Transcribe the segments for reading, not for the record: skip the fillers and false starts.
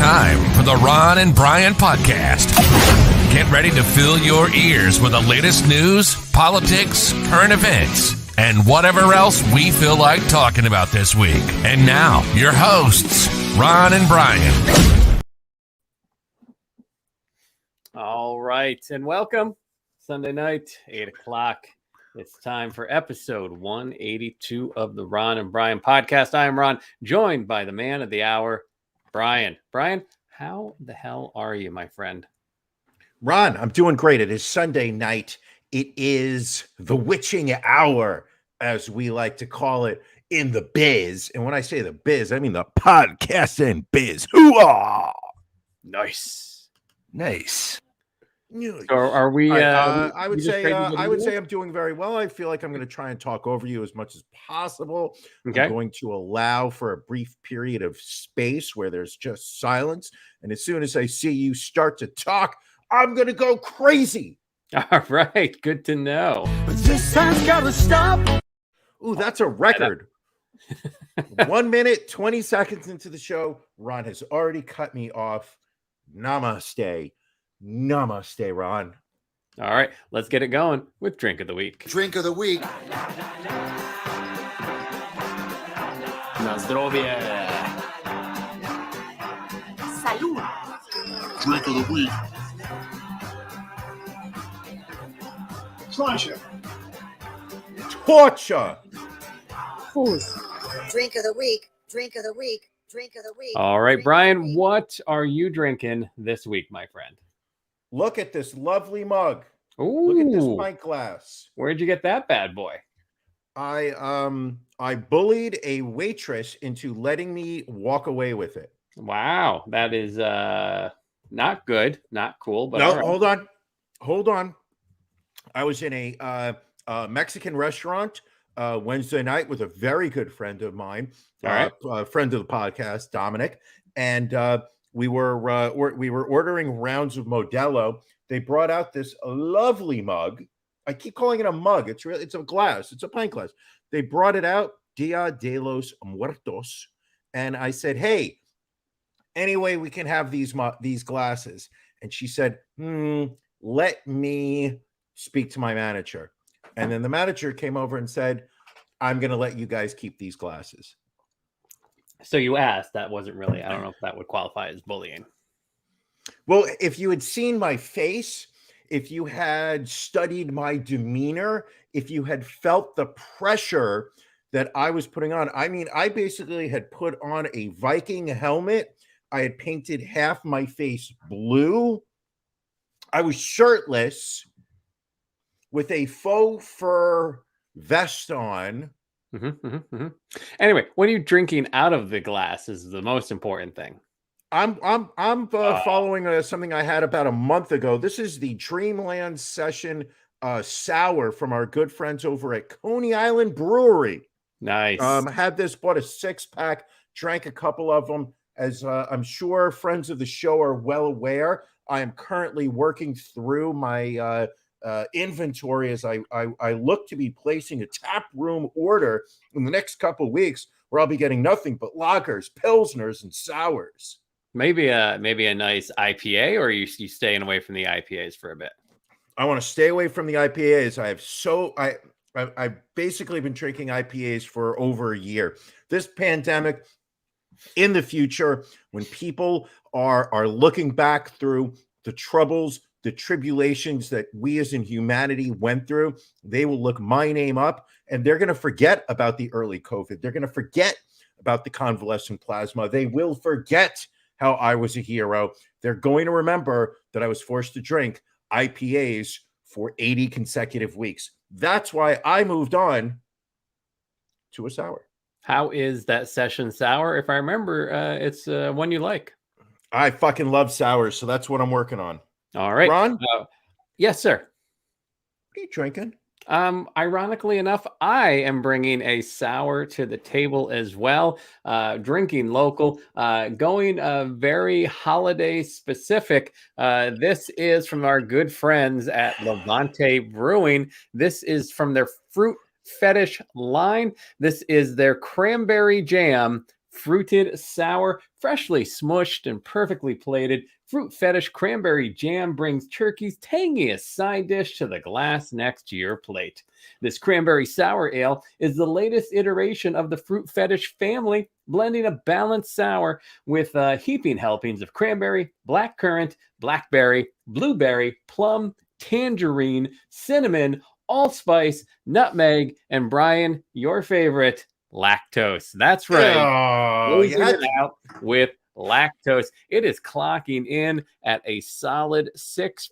time for the Ron and Brian podcast. Get ready to fill your ears with the latest news, politics, current events, and whatever else we feel like talking about this week. And now, your hosts, Ron and Brian. All right, and welcome. Sunday night, 8 o'clock. It's time for episode 182 of the Ron and Brian podcast. I am Ron, joined by the man of the hour, Brian. Brian, how the hell are you, my friend? Ron, I'm doing great. It is Sunday night. It is the witching hour, as we like to call it in the biz. And when I say the biz, I mean the podcasting biz. Hoo-ah! Nice. So are we? I would say I'm doing very well. I feel like I'm going to try and talk over you as much as possible. Okay. I'm going to allow for a brief period of space where there's just silence. And as soon as I see you start to talk, I'm going to go crazy. All right. Good to know. But this time's gotta stop. Ooh, that's a record. 1 minute, 20 seconds into the show, Ron has already cut me off. Namaste. Namaste, Ron. All right. Let's get it going with Drink of the Week. Drink of the week. Na zdrowie. Salud. Drink of the week. Pleasure. Torture. Drink of the week. Drink of the week. Drink of the week. All right, Drink of Brian, the week. what are you drinking this week, my friend? Look at this lovely mug. Ooh, Look at this pint glass. Where'd you get that bad boy? I bullied a waitress into letting me walk away with it. Wow, that is not good, not cool. But No, all right. hold on. I was in a Mexican restaurant Wednesday night with a very good friend of mine, All right. Friend of the podcast, Dominic, and we were ordering rounds of Modelo. They brought out this lovely mug. I keep calling it a mug. It's a glass. It's a pint glass. They brought it out, Dia de los Muertos, and I said, "Hey, anyway, we can have these glasses." And she said, "Let me speak to my manager." And then the manager came over and said, "I'm going to let you guys keep these glasses." So you asked. That wasn't really. I don't know if that would qualify as bullying. Well, if you had seen my face, if you had studied my demeanor, if you had felt the pressure that I was putting on, I mean, I basically had put on a Viking helmet. I had painted half my face blue. I was shirtless with a faux fur vest on. Anyway, what are you drinking out of the glass is the most important thing. I'm following something I had about a month ago. This is the Dreamland Session sour from our good friends over at Coney Island Brewery. Nice. Had this, bought a 6-pack, drank a couple of them. As I'm sure friends of the show are well aware, I am currently working through my inventory as I look to be placing a tap room order in the next couple of weeks, where I'll be getting nothing but lagers, pilsners, and sours. Maybe a nice IPA, or are you staying away from the IPAs for a bit? I want to stay away from the IPAs. I've basically been drinking IPAs for over a year. This pandemic, in the future, when people are looking back through the troubles, the tribulations that we as in humanity went through, they will look my name up and they're going to forget about the early COVID. They're going to forget about the convalescent plasma. They will forget how I was a hero. They're going to remember that I was forced to drink IPAs for 80 consecutive weeks. That's why I moved on to a sour. How is that session sour? If I remember, it's one you like. I fucking love sours, so that's what I'm working on. All right. Ron? Yes, sir. What are you drinking? Ironically enough, I am bringing a sour to the table as well. Drinking local, going very holiday specific. This is from our good friends at Levante Brewing. This is from their Fruit Fetish line. This is their Cranberry Jam fruited, sour, freshly smushed, and perfectly plated. Fruit Fetish Cranberry Jam brings turkey's tangiest side dish to the glass next to your plate. This cranberry sour ale is the latest iteration of the Fruit Fetish family, blending a balanced sour with heaping helpings of cranberry, blackcurrant, blackberry, blueberry, plum, tangerine, cinnamon, allspice, nutmeg, and Brian, your favorite, lactose. That's right. Oh, Closing yeah, it out with lactose. It is clocking in at a solid 6%.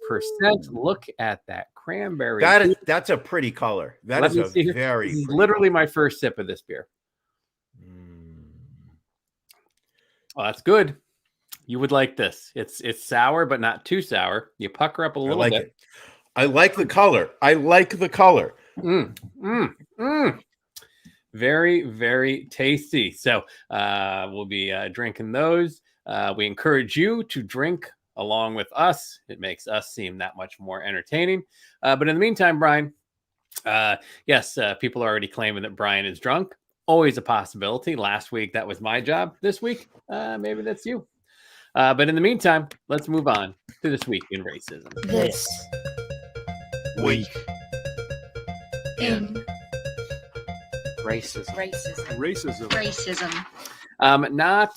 Look at that cranberry. that's a pretty color. That Let is me a see here. very This is pretty literally color. my first sip of this beer. Mm. Oh, that's good. You would like this. It's sour, but not too sour. You pucker up a I little like bit. it. I like the color. I like the color. Very, very tasty. So we'll be drinking those. We encourage you to drink along with us. It makes us seem that much more entertaining. But in the meantime, Brian, yes, people are already claiming that Brian is drunk. Always a possibility. Last week, that was my job. This week, maybe that's you. But in the meantime, let's move on to This Week in Racism. This Week in racism. racism. Racism. Not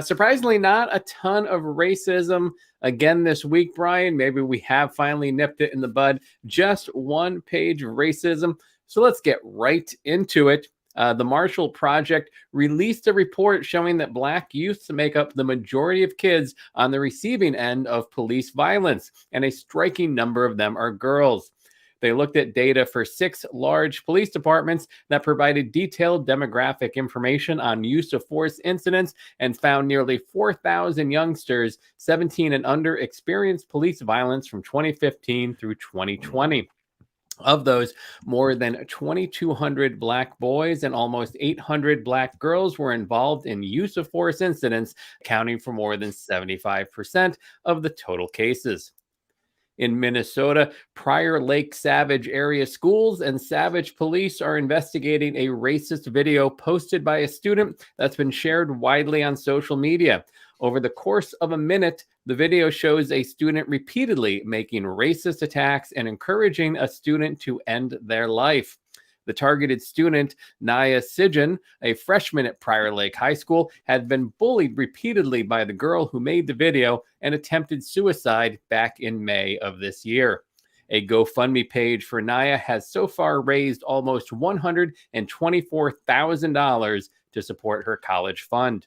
surprisingly, not a ton of racism again this week, Brian. Maybe we have finally nipped it in the bud. Just one page of racism. So let's get right into it. The Marshall Project released a report showing that Black youths make up the majority of kids on the receiving end of police violence, and a striking number of them are girls. They looked at data for 6 large police departments that provided detailed demographic information on use of force incidents and found nearly 4,000 youngsters 17 and under experienced police violence from 2015 through 2020. Of those, more than 2,200 Black boys and almost 800 Black girls were involved in use of force incidents, accounting for more than 75% of the total cases. In Minnesota, Prior Lake Savage area schools and Savage police are investigating a racist video posted by a student that's been shared widely on social media. Over the course of a minute, the video shows a student repeatedly making racist attacks and encouraging a student to end their life. The targeted student, Naya Sijan, a freshman at Prior Lake High School, had been bullied repeatedly by the girl who made the video and attempted suicide back in May of this year. A GoFundMe page for Naya has so far raised almost $124,000 to support her college fund.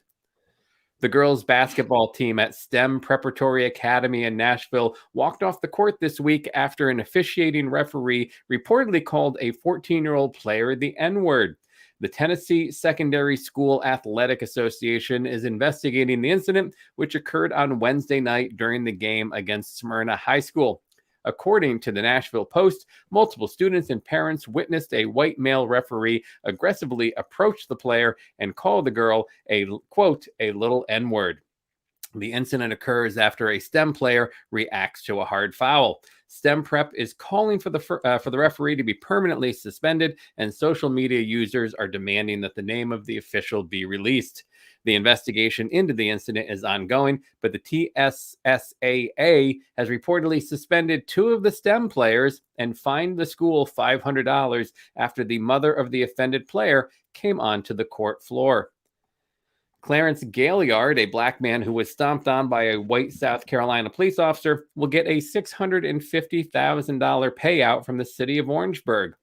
The girls' basketball team at STEM Preparatory Academy in Nashville walked off the court this week after an officiating referee reportedly called a 14-year-old player the N-word. The Tennessee Secondary School Athletic Association is investigating the incident, which occurred on Wednesday night during the game against Smyrna High School. According to the Nashville Post, multiple students and parents witnessed a white male referee aggressively approach the player and call the girl a, quote, a little N-word. The incident occurs after a STEM player reacts to a hard foul. STEM Prep is calling for the referee to be permanently suspended, and social media users are demanding that the name of the official be released. The investigation into the incident is ongoing, but the TSSAA has reportedly suspended 2 of the STEM players and fined the school $500 after the mother of the offended player came onto the court floor. Clarence Gaillard, a Black man who was stomped on by a white South Carolina police officer, will get a $650,000 payout from the city of Orangeburg.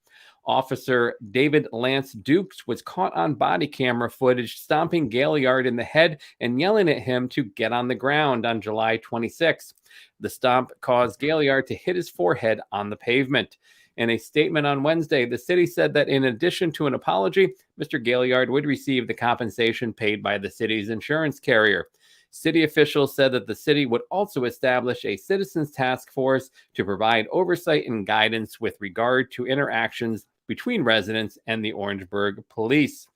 Officer David Lance Dukes was caught on body camera footage stomping Gaillard in the head and yelling at him to get on the ground on July 26. The stomp caused Gaillard to hit his forehead on the pavement. In a statement on Wednesday, the city said that in addition to an apology, Mr. Gaillard would receive the compensation paid by the city's insurance carrier. City officials said that the city would also establish a citizens task force to provide oversight and guidance with regard to interactions between residents and the Orangeburg police.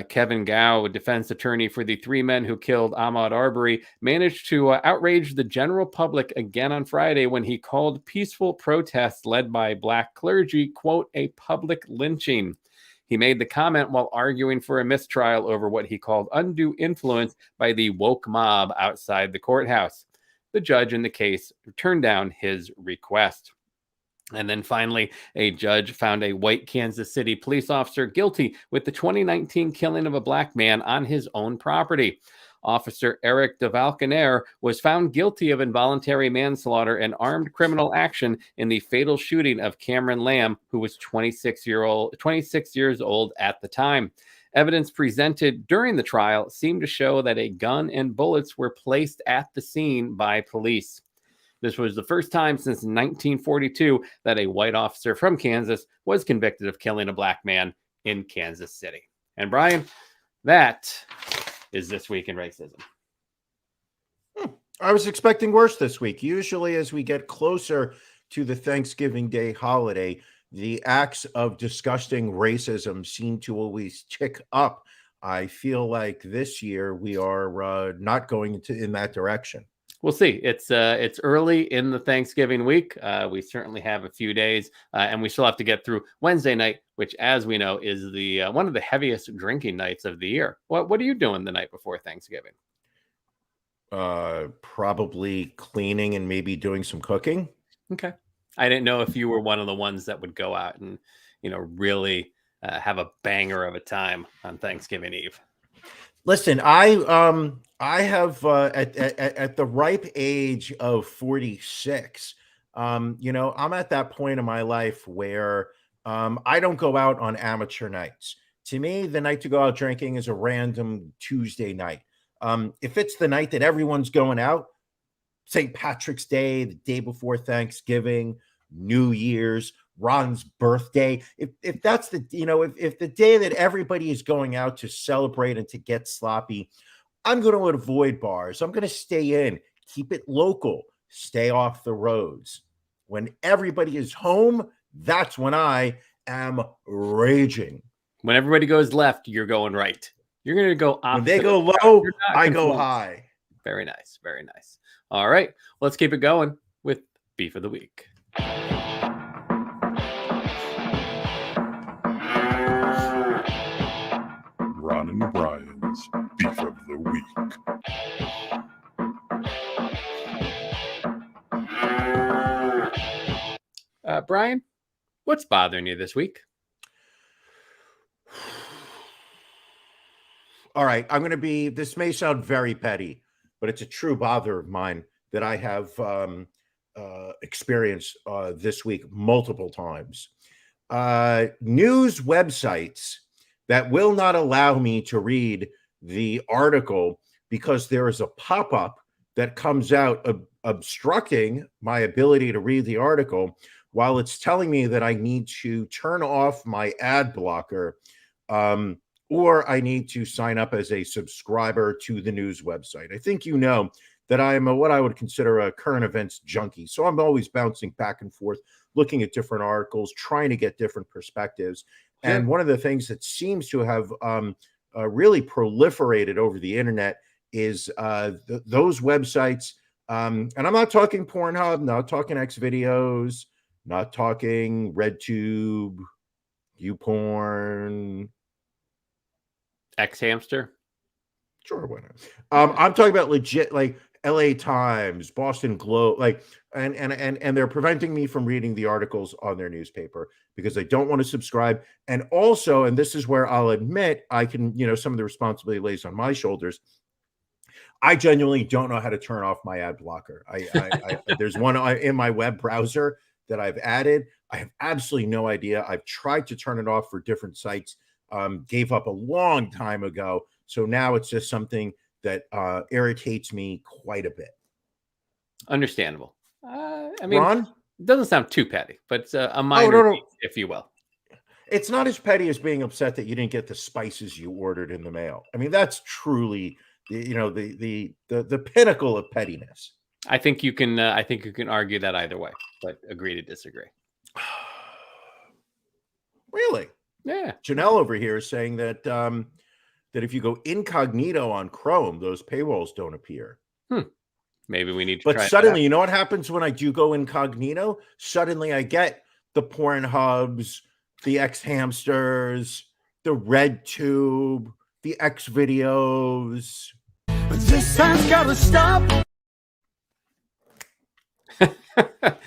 Kevin Gao, a defense attorney for the 3 men who killed Ahmaud Arbery, managed to outrage the general public again on Friday when he called peaceful protests led by Black clergy, quote, a public lynching. He made the comment while arguing for a mistrial over what he called undue influence by the woke mob outside the courthouse. The judge in the case turned down his request. And then finally, a judge found a white Kansas City police officer guilty with the 2019 killing of a black man on his own property. Officer Eric DeValconaire was found guilty of involuntary manslaughter and armed criminal action in the fatal shooting of Cameron Lamb, who was 26 years old at the time. Evidence presented during the trial seemed to show that a gun and bullets were placed at the scene by police. This was the first time since 1942 that a white officer from Kansas was convicted of killing a black man in Kansas City. And Brian, that is This Week in Racism. I was expecting worse this week. Usually as we get closer to the Thanksgiving Day holiday, the acts of disgusting racism seem to always tick up. I feel like this year we are not going in that direction. We'll see. It's early in the Thanksgiving week. We certainly have a few days, and we still have to get through Wednesday night, which, as we know, is the one of the heaviest drinking nights of the year. What are you doing the night before Thanksgiving? Probably cleaning and maybe doing some cooking. Okay. I didn't know if you were one of the ones that would go out and, really have a banger of a time on Thanksgiving Eve. Listen, I have at the ripe age of 46, I'm at that point in my life where I don't go out on amateur nights. To me, the night to go out drinking is a random Tuesday night. If it's the night that everyone's going out, St. Patrick's Day, the day before Thanksgiving, New Year's, Ron's birthday, if that's the, if the day that everybody is going out to celebrate and to get sloppy, I'm going to avoid bars. I'm going to stay in, keep it local, stay off the roads. When everybody is home, that's when I am raging. When everybody goes left, you're going right. You're going to go opposite. When they go low, I go high. Very nice. Very nice. All right. Let's keep it going with Beef of the Week. Ron and Brian's Beef of the Week. Brian, what's bothering you this week? All right. This may sound very petty, but it's a true bother of mine that I have experienced this week multiple times. News websites that will not allow me to read the article because there is a pop-up that comes out obstructing my ability to read the article while it's telling me that I need to turn off my ad blocker or I need to sign up as a subscriber to the news website. I think you know that I am what I would consider a current events junkie. So I'm always bouncing back and forth, looking at different articles, trying to get different perspectives. Sure. And one of the things that seems to have really proliferated over the internet is those websites. And I'm not talking Pornhub, not talking Xvideos, not talking RedTube, YouPorn, X-Hamster. Sure, why not? I'm talking about legit, like LA Times, Boston Globe, and they're preventing me from reading the articles on their newspaper because I don't want to subscribe. And also, and this is where I'll admit I can, some of the responsibility lays on my shoulders. I genuinely don't know how to turn off my ad blocker. There's one in my web browser that I've added. I have absolutely no idea. I've tried to turn it off for different sites, gave up a long time ago. So now it's just something that irritates me quite a bit. Understandable. Ron? It doesn't sound too petty, but it's a minor, no. If you will. It's not as petty as being upset that you didn't get the spices you ordered in the mail. I mean, that's truly, the pinnacle of pettiness. I think you can argue that either way, but agree to disagree. Really? Yeah. Janelle over here is saying that that if you go incognito on Chrome, those paywalls don't appear. Maybe we need to But suddenly, you know what happens when I do go incognito? Suddenly I get the Pornhubs, the X-Hamsters, the red tube, the X videos. This time's gotta stop.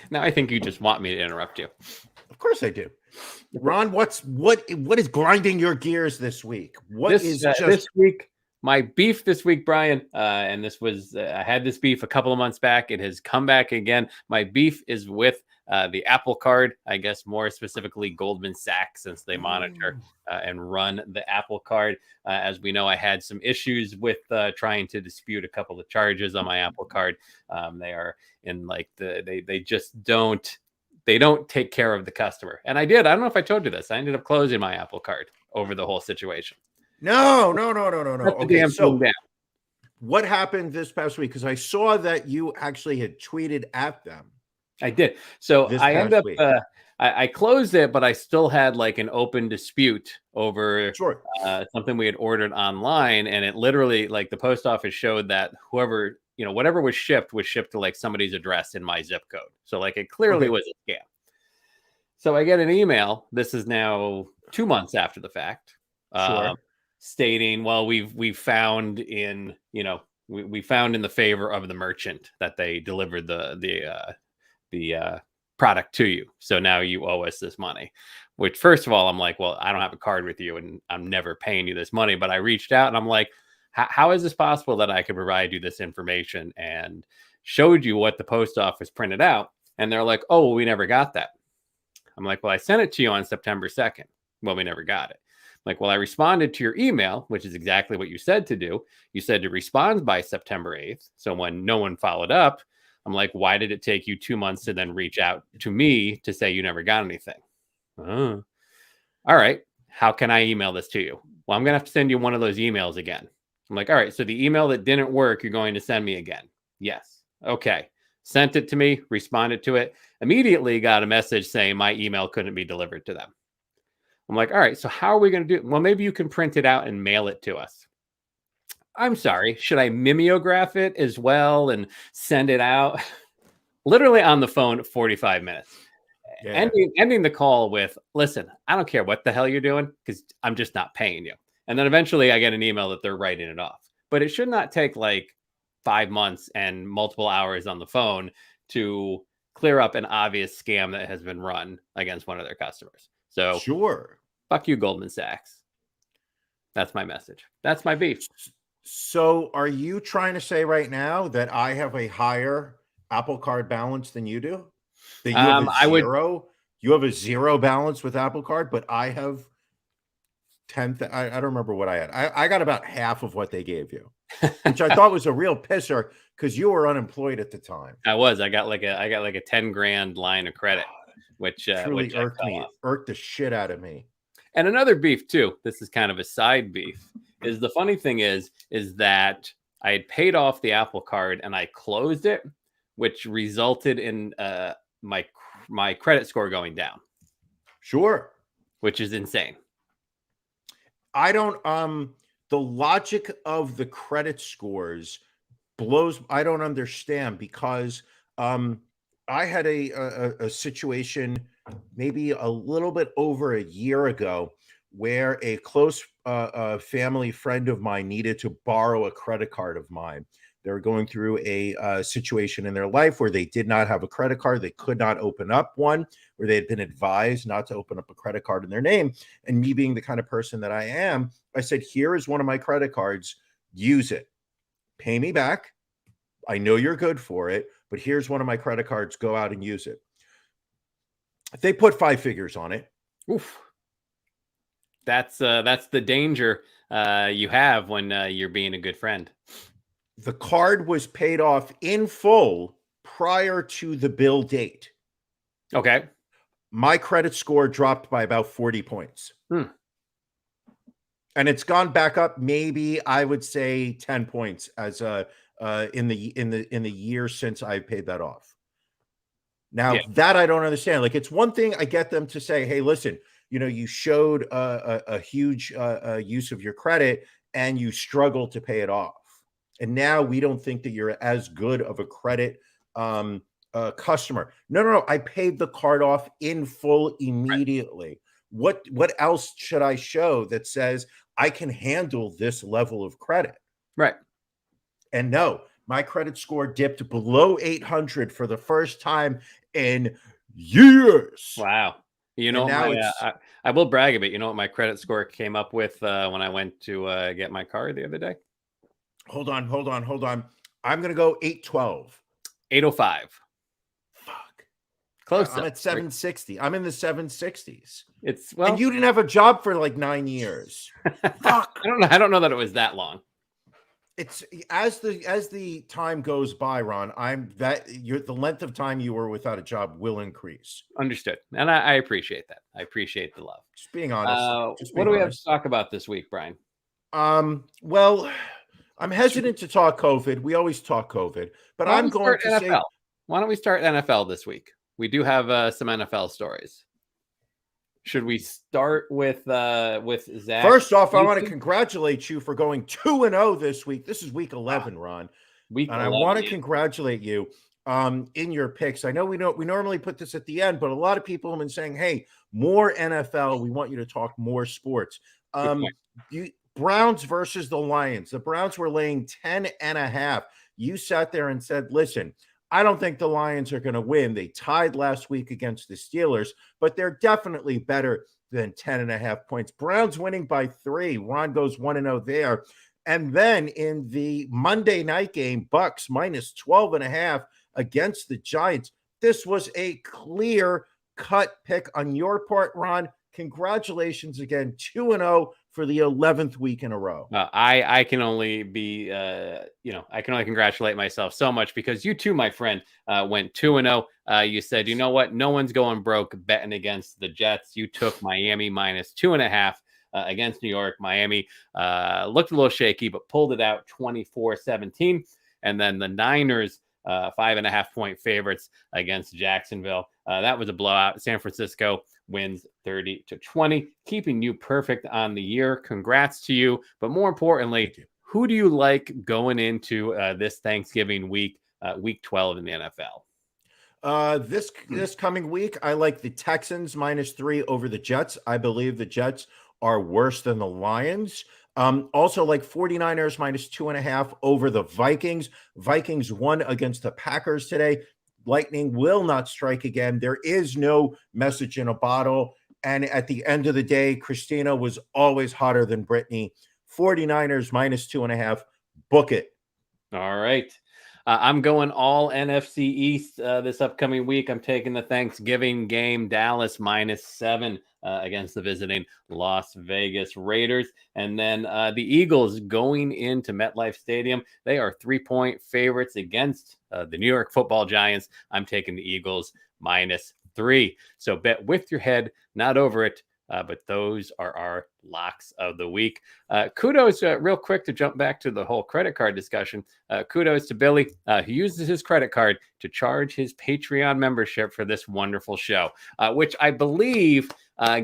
Now I think you just want me to interrupt you. Of course I do. Ron, what is grinding your gears this week? This week? My beef this week, Brian, and this was I had this beef a couple of months back. It has come back again. My beef is with the Apple Card, I guess more specifically Goldman Sachs, since they monitor and run the Apple Card. As we know, I had some issues with trying to dispute a couple of charges on my Apple Card. They are in like they just don't take care of the customer. And I don't know if I told you this. I ended up closing my Apple Card over the whole situation. No. Okay, so what happened this past week? Because I saw that you actually had tweeted at them. I did. So I ended up, I closed it, but I still had like an open dispute over something we had ordered online. And it literally, like the post office showed that whoever, whatever was shipped to like somebody's address in my zip code. So like it clearly was a scam. So I get an email. This is now 2 months after the fact. Stating, well, we found in we found in the favor of the merchant that they delivered the product to you, so now you owe us this money. Which, first of all, I'm like, well, I don't have a card with you and I'm never paying you this money. But I reached out and I'm like, how is this possible that I could provide you this information, and showed you what the post office printed out, and they're like, oh, well, we never got that. I'm like, well, I sent it to you on September 2nd. Well, we never got it. Like, well, I responded to your email, which is exactly what you said to do. You said to respond by September 8th. So when no one followed up, I'm like, why did it take you 2 months to then reach out to me to say you never got anything? All right. How can I email this to you? Well, I'm going to have to send you one of those emails again. I'm like, all right. So the email that didn't work, you're going to send me again. Yes. Okay. Sent it to me, responded to it, immediately got a message saying my email couldn't be delivered to them. I'm like, all right, so how are we going to do it? Well, maybe you can print it out and mail it to us. I'm sorry. Should I mimeograph it as well and send it out? Literally on the phone, 45 minutes. Yeah. Ending the call with, listen, I don't care what the hell you're doing because I'm just not paying you. And then eventually I get an email that they're writing it off. But it should not take like 5 months and multiple hours on the phone to clear up an obvious scam that has been run against one of their customers. So fuck you, Goldman Sachs. That's my message. That's my beef. So are you trying to say right now that I have a higher Apple Card balance than you do? That you have a zero? You have a zero balance with Apple Card, but I have 10. I don't remember what I had. I got about half of what they gave you, which I thought was a real pisser because you were unemployed at the time. I was. I got like a 10 grand line of credit. Which truly irked the shit out of me. And another beef too, this is kind of a side beef, is the funny thing is that I had paid off the Apple Card and I closed it, which resulted in my credit score going down. Sure. Which is insane. I don't the logic of the credit scores blows. I don't understand because I had a situation maybe a little bit over a year ago where a close family friend of mine needed to borrow a credit card of mine. They were going through a situation in their life where they did not have a credit card. They could not open up one, where they had been advised not to open up a credit card in their name. And me being the kind of person that I am, I said, here is one of my credit cards. Use it. Pay me back. I know you're good for it, but here's one of my credit cards. Go out and use it. They put 5 figures on it. Oof. That's the danger you have when you're being a good friend. The card was paid off in full prior to the bill date. Okay. My credit score dropped by about 40 points. And it's gone back up maybe I would say 10 points as in the year since I paid that off. Now that I don't understand. Like, it's one thing I get them to say, hey, listen, you showed a huge use of your credit and you struggled to pay it off. And now we don't think that you're as good of a credit customer. No. I paid the card off in full immediately. Right. what else should I show that says I can handle this level of credit? Right. And no, my credit score dipped below 800 for the first time in years. Wow. You know, And now I will brag a bit. You know what my credit score came up with when I went to get my car the other day? Hold on. I'm going to go 812. 805. Fuck. Close. I'm at 760. I'm in the 760s. It's well, And you didn't have a job for like 9 years. Fuck. I don't know that it was that long. It's as the time goes by, Ron, the length of time you were without a job will increase. Understood. And I appreciate that. I appreciate the love. Just being honest. What do we have to talk about this week, Brian? Well, I'm hesitant to talk COVID. We always talk COVID, but I'm going to say, why don't we start NFL this week? We do have some NFL stories. Should we start with Zac? First off, I want to congratulate you for going 2-0 this week. This is week 11, Ron. Week 11, I want to congratulate you in your picks. I know we normally put this at the end, but a lot of people have been saying, "Hey, more NFL. We want you to talk more sports." Browns versus the Lions. The Browns were laying 10.5. You sat there and said, "Listen, I don't think the Lions are going to win. They tied last week against the Steelers, but they're definitely better than 10.5 points." Browns winning by 3. Ron goes 1-0 there. And then in the Monday night game, Bucks minus 12.5 against the Giants. This was a clear-cut pick on your part, Ron. Congratulations again, 2-0 for the 11th week in a row. I can only be, I can only congratulate myself so much because you too, my friend, went 2-0. You said, you know what? No one's going broke betting against the Jets. You took Miami minus 2.5 against New York. Miami looked a little shaky, but pulled it out 24-17. And then the Niners, 5.5 point favorites against Jacksonville. That was a blowout. San Francisco wins 30-20, keeping you perfect on the year. Congrats to you. But more importantly, who do you like going into this Thanksgiving week, week 12 in the NFL? This coming week, I like the Texans minus 3 over the Jets. I believe the Jets are worse than the Lions. Also like 49ers minus 2.5 over the Vikings. Vikings won against the Packers today. Lightning will not strike again. There is no message in a bottle. And at the end of the day, Christina was always hotter than Britney. 49ers minus 2.5. Book it. All right. I'm going all NFC East this upcoming week. I'm taking the Thanksgiving game, Dallas minus 7 against the visiting Las Vegas Raiders. And then the Eagles going into MetLife Stadium. They are 3-point favorites against the New York Football Giants. I'm taking the Eagles minus 3. So bet with your head, not over it. But those are our locks of the week. Kudos, real quick, to jump back to the whole credit card discussion. Kudos to Billy, who uses his credit card to charge his Patreon membership for this wonderful show, which I believe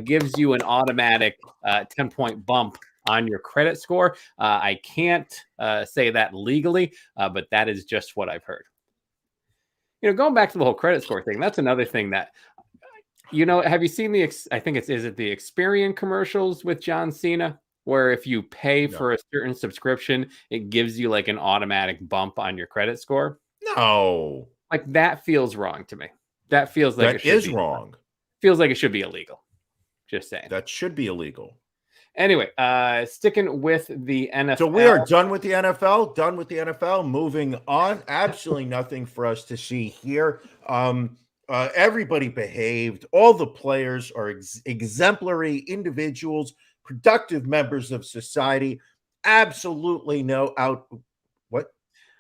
gives you an automatic 10-point bump on your credit score. I can't say that legally, but that is just what I've heard. Going back to the whole credit score thing, that's another thing that, have you seen I think is it the Experian commercials with John Cena, where if you pay for a certain subscription, it gives you like an automatic bump on your credit score? No. Like that feels wrong to me. That feels like that is wrong. Feels like it should be illegal. Just saying. That should be illegal. Anyway, sticking with the NFL. So we are done with the NFL. Done with the NFL. Moving on. Absolutely nothing for us to see here. Everybody behaved. All the players are exemplary individuals, productive members of society. Absolutely no out. What?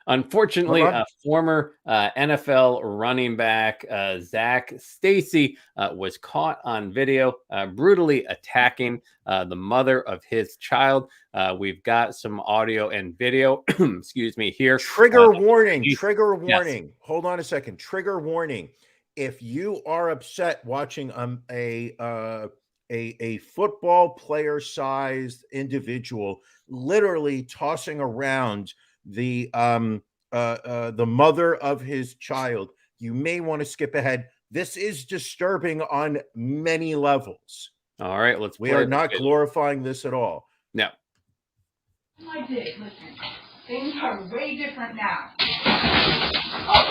Unfortunately, former NFL running back Zac Stacey was caught on video brutally attacking the mother of his child. We've got some audio and video. Excuse me here. Trigger warning. Trigger warning. Yes. Hold on a second. Trigger warning. If you are upset watching a football player-sized individual literally tossing around the mother of his child, you may want to skip ahead. This is disturbing on many levels. All right, let's We play are the not video. glorifying this at all. No. I did. Listen, things are way different now. Oh.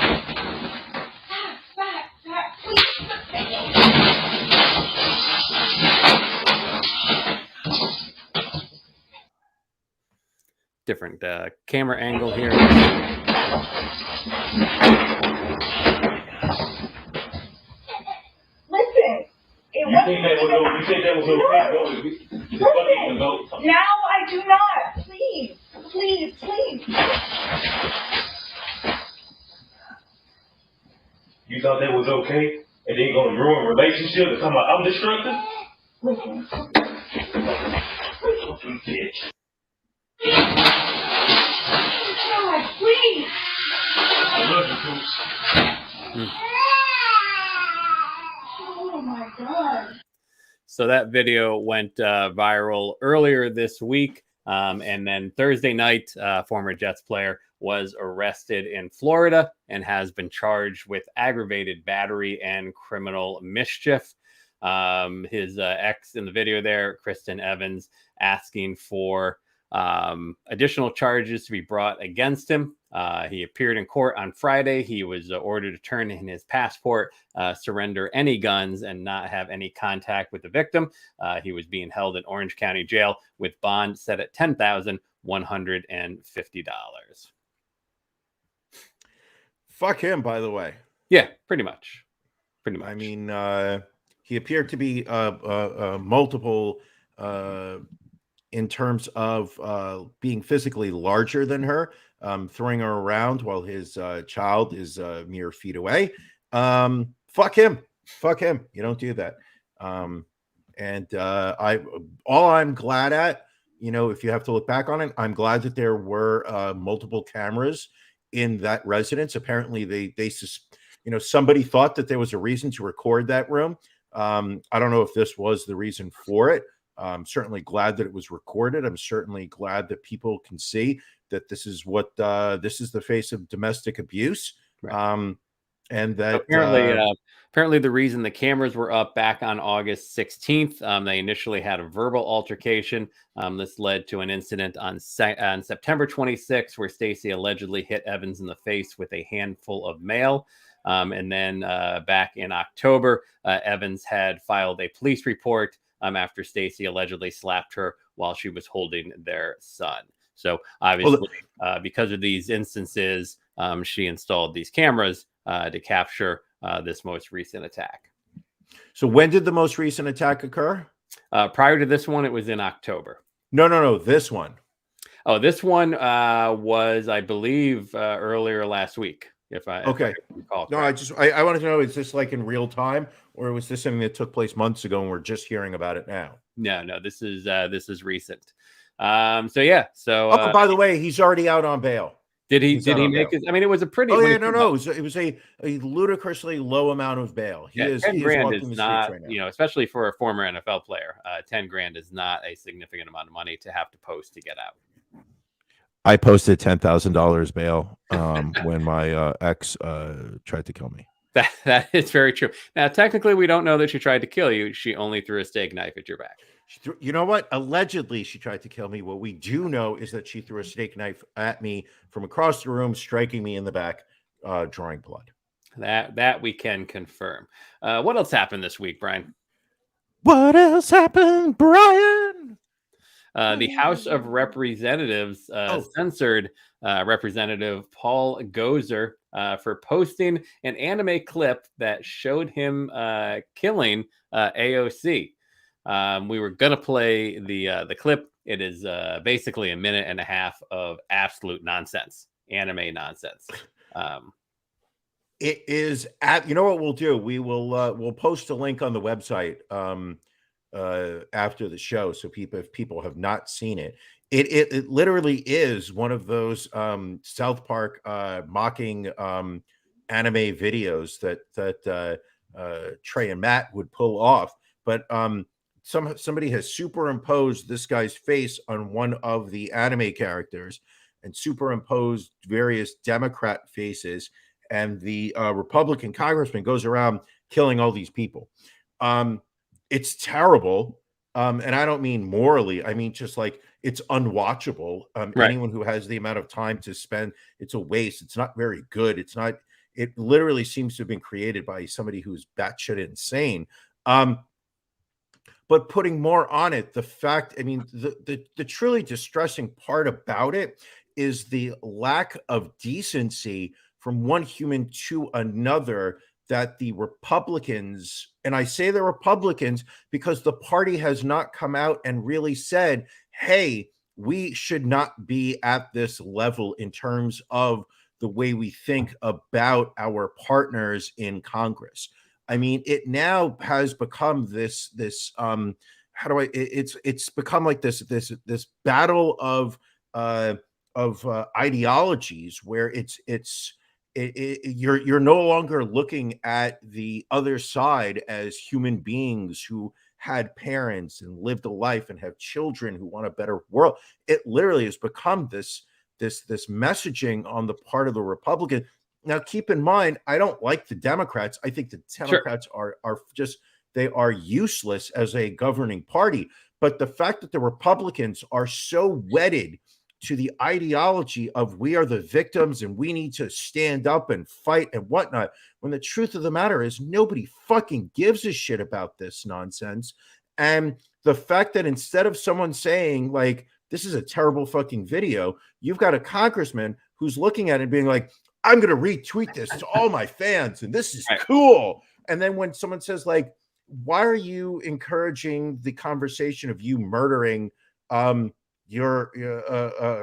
Back, Different camera angle here. listen. You think that was okay? Now I do not. Please. You thought that was okay? And then you're gonna ruin relationships and come out, I'm destructive? Listen. Bitch. God, please. I love you, Coops. Oh my God. So that video went viral earlier this week. And then Thursday night, former Jets player was arrested in Florida and has been charged with aggravated battery and criminal mischief. His ex in the video there, Kristen Evans, asking for additional charges to be brought against him. He appeared in court on Friday. He was ordered to turn in his passport, surrender any guns, and not have any contact with the victim. He was being held in Orange County Jail with bond set at $10,150. Fuck him, by the way. Yeah, pretty much. I mean, he appeared to be multiple in terms of being physically larger than her, throwing her around while his child is mere feet away. Fuck him. You don't do that. All I'm glad at, if you have to look back on it, I'm glad that there were multiple cameras in that residence. Apparently somebody thought that there was a reason to record that room. I don't know if this was the reason for it. I'm certainly glad that it was recorded. I'm certainly glad that people can see that this is what this is the face of domestic abuse. Right. And that apparently the reason the cameras were up back on August 16th, they initially had a verbal altercation. This led to an incident on September 26th where Stacey allegedly hit Evans in the face with a handful of mail. And then back in October, Evans had filed a police report after Stacey allegedly slapped her while she was holding their son. So obviously, because of these instances, she installed these cameras to capture this most recent attack. So when did the most recent attack occur? Prior to this one, it was in October. No. This one. Oh, this one was, I believe, earlier last week. If I recall. No, I wanted to know, is this like in real time, or was this something that took place months ago and we're just hearing about it now? No, this is recent. So by the way, he's already out on bail. Did he make it? I mean, it was a pretty. It was a ludicrously low amount of bail. $10,000 is not, right, especially for a former NFL player. $10,000 is not a significant amount of money to have to post to get out. I posted $10,000 bail when my ex tried to kill me. That is very true. Now, technically, we don't know that she tried to kill you. She only threw a steak knife at your back. You know what? Allegedly, she tried to kill me. What we do know is that she threw a steak knife at me from across the room, striking me in the back, drawing blood. That we can confirm. What else happened this week, Brian? What else happened, Brian? The House of Representatives censored Representative Paul Gosar for posting an anime clip that showed him killing AOC. We were gonna play the clip. It is basically a minute and a half of absolute nonsense, anime nonsense. It is. You know what we'll do? We'll post a link on the website after the show, so if people have not seen it, it literally is one of those South Park mocking anime videos that Trey and Matt would pull off, but somebody has superimposed this guy's face on one of the anime characters and superimposed various Democrat faces, and the Republican congressman goes around killing all these people. It's terrible. And I don't mean morally. I mean just like it's unwatchable. Right. Anyone who has the amount of time to spend, it's a waste. It's not very good. It's not. It literally seems to have been created by somebody who's batshit insane. But putting more on it, the fact, I mean, the truly distressing part about it is the lack of decency from one human to another that the Republicans, and I say the Republicans because the party has not come out and really said, hey, we should not be at this level in terms of the way we think about our partners in Congress. I mean, it now has become this how do I it's become like this battle of ideologies where you're no longer looking at the other side as human beings who had parents and lived a life and have children who want a better world. It literally has become this messaging on the part of the Republican. Now, keep in mind, I don't like the Democrats. I think the Democrats are just, they are useless as a governing party. But the fact that the Republicans are so wedded to the ideology of we are the victims and we need to stand up and fight and whatnot, when the truth of the matter is nobody fucking gives a shit about this nonsense. And the fact that instead of someone saying like, this is a terrible fucking video, you've got a congressman who's looking at it and being like, I'm going to retweet this to all my fans and this is cool. And then when someone says like, why are you encouraging the conversation of you murdering your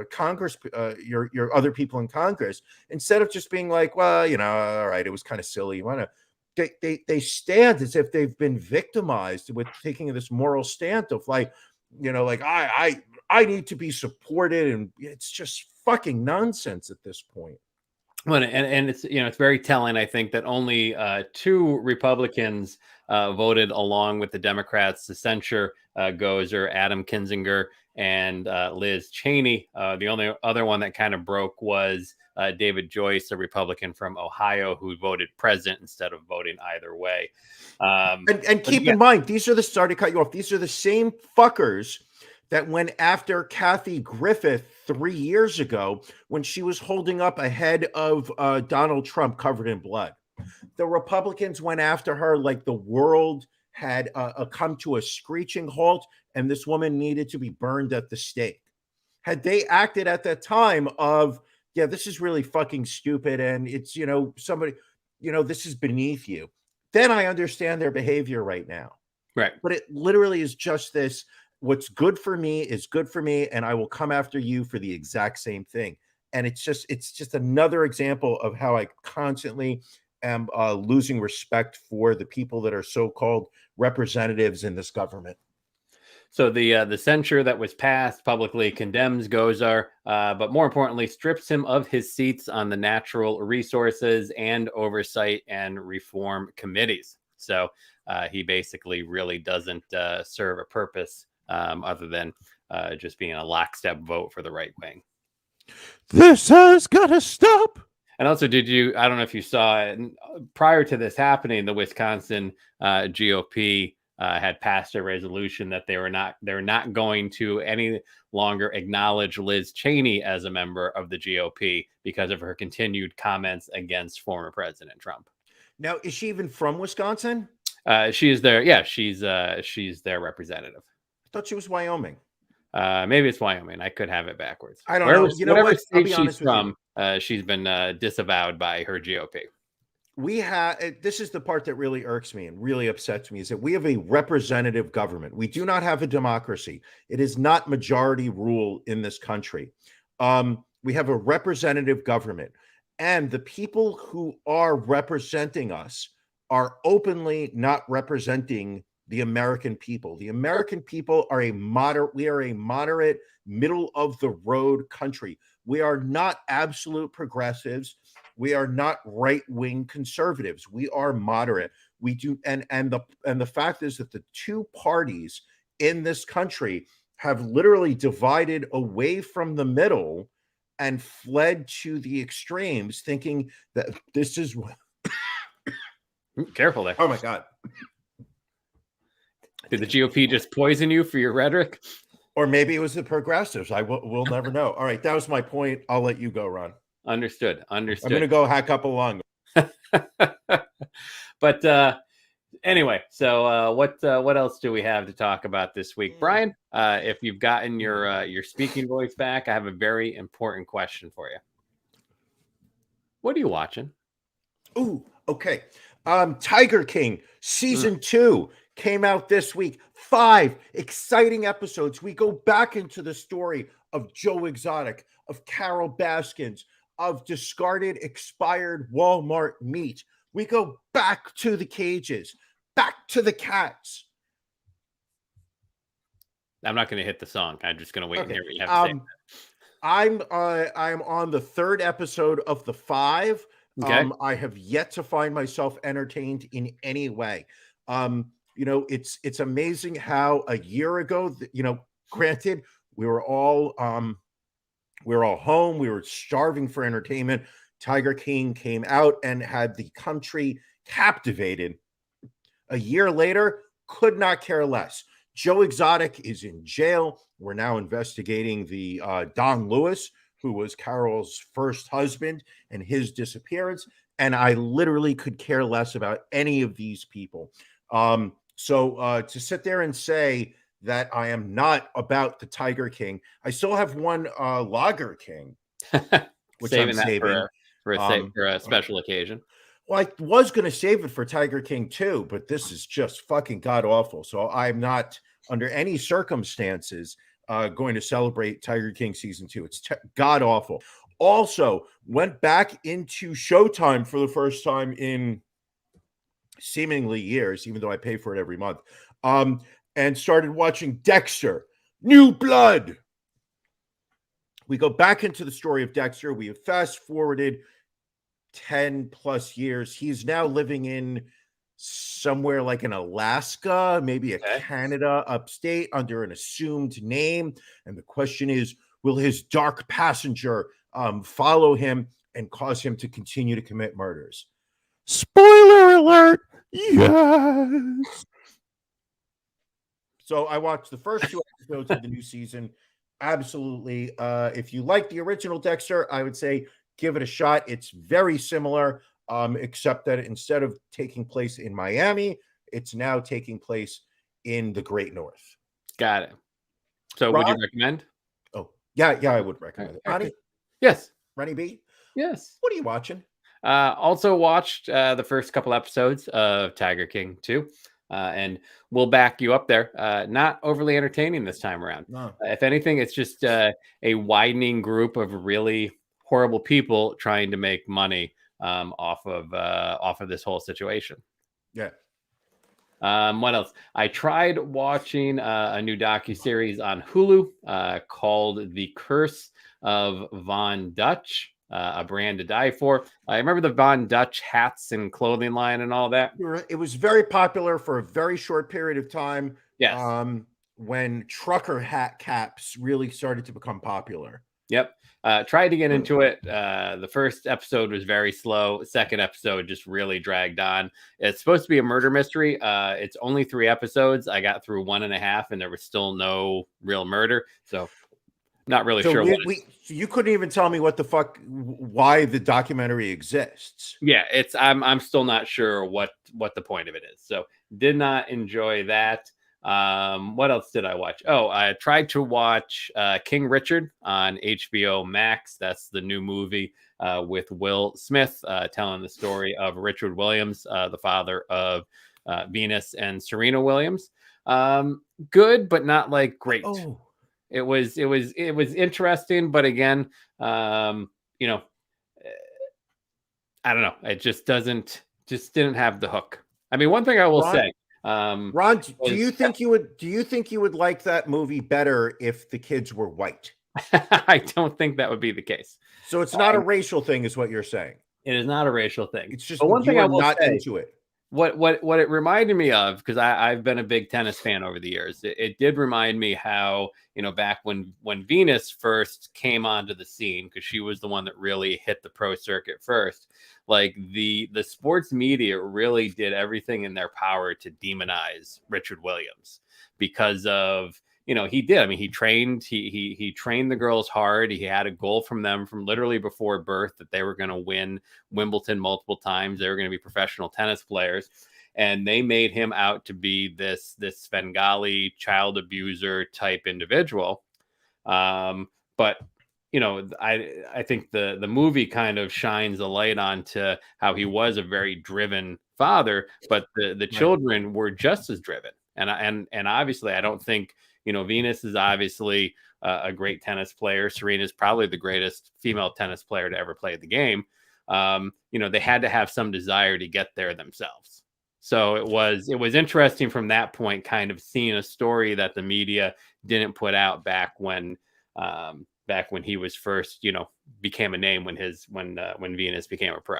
Congress, your other people in Congress, instead of just being like, well, you know, all right, it was kind of silly. You want to, they stand as if they've been victimized with taking this moral stand of like, you know, like I need to be supported, and it's just fucking nonsense at this point. Well, and it's, you know, it's very telling, I think, that only 2 Republicans voted along with the Democrats to censure Gosar, Adam Kinzinger, and Liz Cheney. The only other one that kind of broke was David Joyce, a Republican from Ohio, who voted present instead of voting either way. And keep in mind, these are sorry to cut you off. These are the same fuckers that went after Kathy Griffith 3 years ago when she was holding up a head of Donald Trump covered in blood. The Republicans went after her like the world had come to a screeching halt and this woman needed to be burned at the stake. Had they acted at that time of, yeah, this is really fucking stupid and it's, you know, somebody, you know, this is beneath you, then I understand their behavior right now. Right. But it literally is just this, what's good for me is good for me, and I will come after you for the exact same thing. And it's just another example of how I constantly am losing respect for the people that are so-called representatives in this government. So the censure that was passed publicly condemns Gosar, but more importantly, strips him of his seats on the natural resources and oversight and reform committees. So he basically really doesn't serve a purpose other than just being a lockstep vote for the right wing. This has got to stop. And also, I don't know if you saw it, prior to this happening, the Wisconsin GOP had passed a resolution that they're not going to any longer acknowledge Liz Cheney as a member of the GOP because of her continued comments against former President Trump. Now, is she even from Wisconsin? She is there. Yeah, she's their representative. I thought she was Wyoming. Maybe it's Wyoming. I could have it backwards. I don't know. You know what? State she's from, she's been disavowed by her GOP. This is the part that really irks me and really upsets me, is that we have a representative government. We do not have a democracy. It is not majority rule in this country. We have a representative government, and the people who are representing us are openly not representing the American people. The American people are we are a moderate, middle of the road country. We are not absolute progressives. We are not right-wing conservatives. We are moderate. We do, and the fact is that the 2 parties in this country have literally divided away from the middle and fled to the extremes, thinking that this is what. Careful there. Oh my God. Did the GOP just poison you for your rhetoric? Or maybe it was the progressives. We'll never know. All right, that was my point. I'll let you go, Ron. Understood. I'm going to go hack up a lung. But anyway, so what else do we have to talk about this week, Brian? If you've gotten your speaking voice back, I have a very important question for you. What are you watching? Ooh, okay. Tiger King season 2 came out this week. 5 exciting episodes. We go back into the story of Joe Exotic, of Carol Baskins, of discarded, expired Walmart meat. We go back to the cages, back to the cats. I'm not going to hit the song. I'm just going to wait and hear what you have to say. I'm on the 3rd episode of the 5. Okay. I have yet to find myself entertained in any way. It's amazing how a year ago, granted, we were all home, we were starving for entertainment. Tiger King came out and had the country captivated. A year later, could not care less. Joe Exotic is in jail. We're now investigating the Don Lewis, who was Carol's first husband, and his disappearance. And I literally could care less about any of these people. So to sit there and say that I am not about the Tiger King, I still have one Lager King, which I'm saving for a special occasion. Well, I was going to save it for Tiger King 2, but this is just fucking god awful. So I'm not under any circumstances going to celebrate Tiger King season 2. It's god awful. Also, went back into Showtime for the first time in seemingly years, even though I pay for it every month, and started watching Dexter, New Blood. We go back into the story of Dexter. We have fast forwarded 10 plus years. He's now living in somewhere like in Alaska, maybe Canada, upstate, under an assumed name. And the question is, will his dark passenger follow him and cause him to continue to commit murders? Spoiler alert! Yes. So I watched the first 2 episodes of the new season. Absolutely. If you like the original Dexter, I would say give it a shot. It's very similar, except that instead of taking place in Miami, it's now taking place in the Great North. Got it. So Ron? would you recommend? Oh, yeah, I would recommend it. Ronnie? Yes. Ronnie B? Yes. What are you watching? Also watched the first couple episodes of Tiger King 2. And we'll back you up there. Not overly entertaining this time around. No. If anything, it's just a widening group of really horrible people trying to make money off of this whole situation. Yeah. What else? I tried watching a new docuseries on Hulu called The Curse of Von Dutch. A brand to die for. I remember the Von Dutch hats and clothing line and all that. It was very popular for a very short period of time. Yes. When trucker hat caps really started to become popular. Yep. Tried to get into it. The first episode was very slow. Second episode just really dragged on. It's supposed to be a murder mystery. It's only 3 episodes. I got through 1.5 and there was still no real murder. So not really sure. So you couldn't even tell me why the documentary exists. Yeah, I'm still not sure what the point of it is. So did not enjoy that. What else did I watch? Oh, I tried to watch King Richard on HBO Max. That's the new movie with Will Smith telling the story of Richard Williams, the father of Venus and Serena Williams. Good, but not like great. Oh. It was interesting, but again, I don't know. It just didn't have the hook. I mean, one thing I will say, Ron, do you think you would like that movie better if the kids were white? I don't think that would be the case. So it's not a racial thing, is what you're saying. It is not a racial thing. It's just but one thing I will not say, into it. what it reminded me of, because I've been a big tennis fan over the years. It did remind me how, back when Venus first came onto the scene, because she was the one that really hit the pro circuit first. Like the sports media really did everything in their power to demonize Richard Williams because of, he did. I mean, he trained the girls hard. He had a goal from them from literally before birth that they were going to win Wimbledon multiple times. They were going to be professional tennis players. And they made him out to be this Svengali child abuser type individual. But I think the movie kind of shines a light onto how he was a very driven father, but the children were just as driven. And obviously, I don't think, Venus is obviously a great tennis player. Serena is probably the greatest female tennis player to ever play the game. They had to have some desire to get there themselves. So it was interesting from that point, kind of seeing a story that the media didn't put out back when he was first, became a name when Venus became a pro.